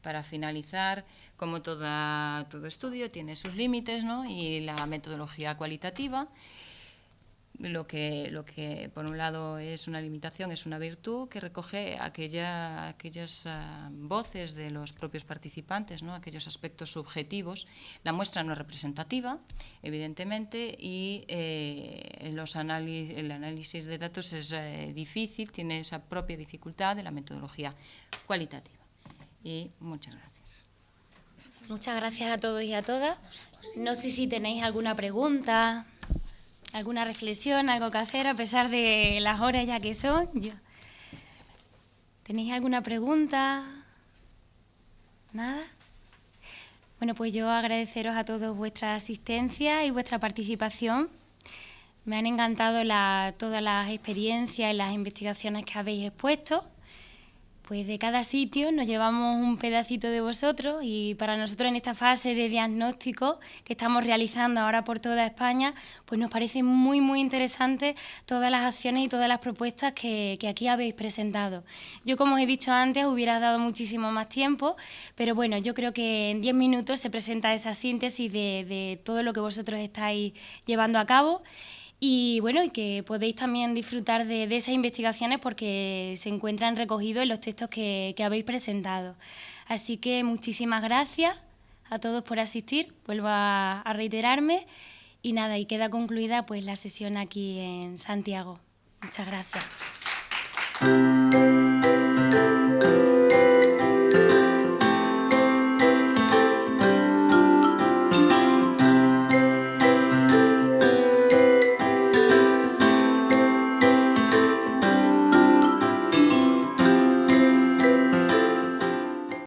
S10: Para finalizar, como todo estudio tiene sus límites, ¿no? Y la metodología cualitativa, lo que por un lado es una limitación, es una virtud que recoge aquellas voces de los propios participantes, ¿no? Aquellos aspectos subjetivos. La muestra no es representativa, evidentemente, y el análisis de datos es difícil, tiene esa propia dificultad de la metodología cualitativa. Y muchas gracias.
S2: Muchas gracias a todos y a todas. No sé si tenéis alguna pregunta, alguna reflexión, algo que hacer a pesar de las horas ya que son. ¿Tenéis alguna pregunta? ¿Nada? Bueno, pues yo agradeceros a todos vuestra asistencia y vuestra participación. Me han encantado todas las experiencias y las investigaciones que habéis expuesto. pues de cada sitio nos llevamos un pedacito de vosotros, y para nosotros en esta fase de diagnóstico que estamos realizando ahora por toda España, pues nos parece muy, muy interesante todas las acciones y todas las propuestas que aquí habéis presentado. Yo, como os he dicho antes, hubiera dado muchísimo más tiempo, pero bueno, yo creo que en 10 minutos se presenta esa síntesis de todo lo que vosotros estáis llevando a cabo. Y bueno, y que podéis también disfrutar de esas investigaciones porque se encuentran recogidos en los textos que habéis presentado. Así que muchísimas gracias a todos por asistir, vuelvo a reiterarme, y nada, y queda concluida pues la sesión aquí en Santiago. Muchas gracias.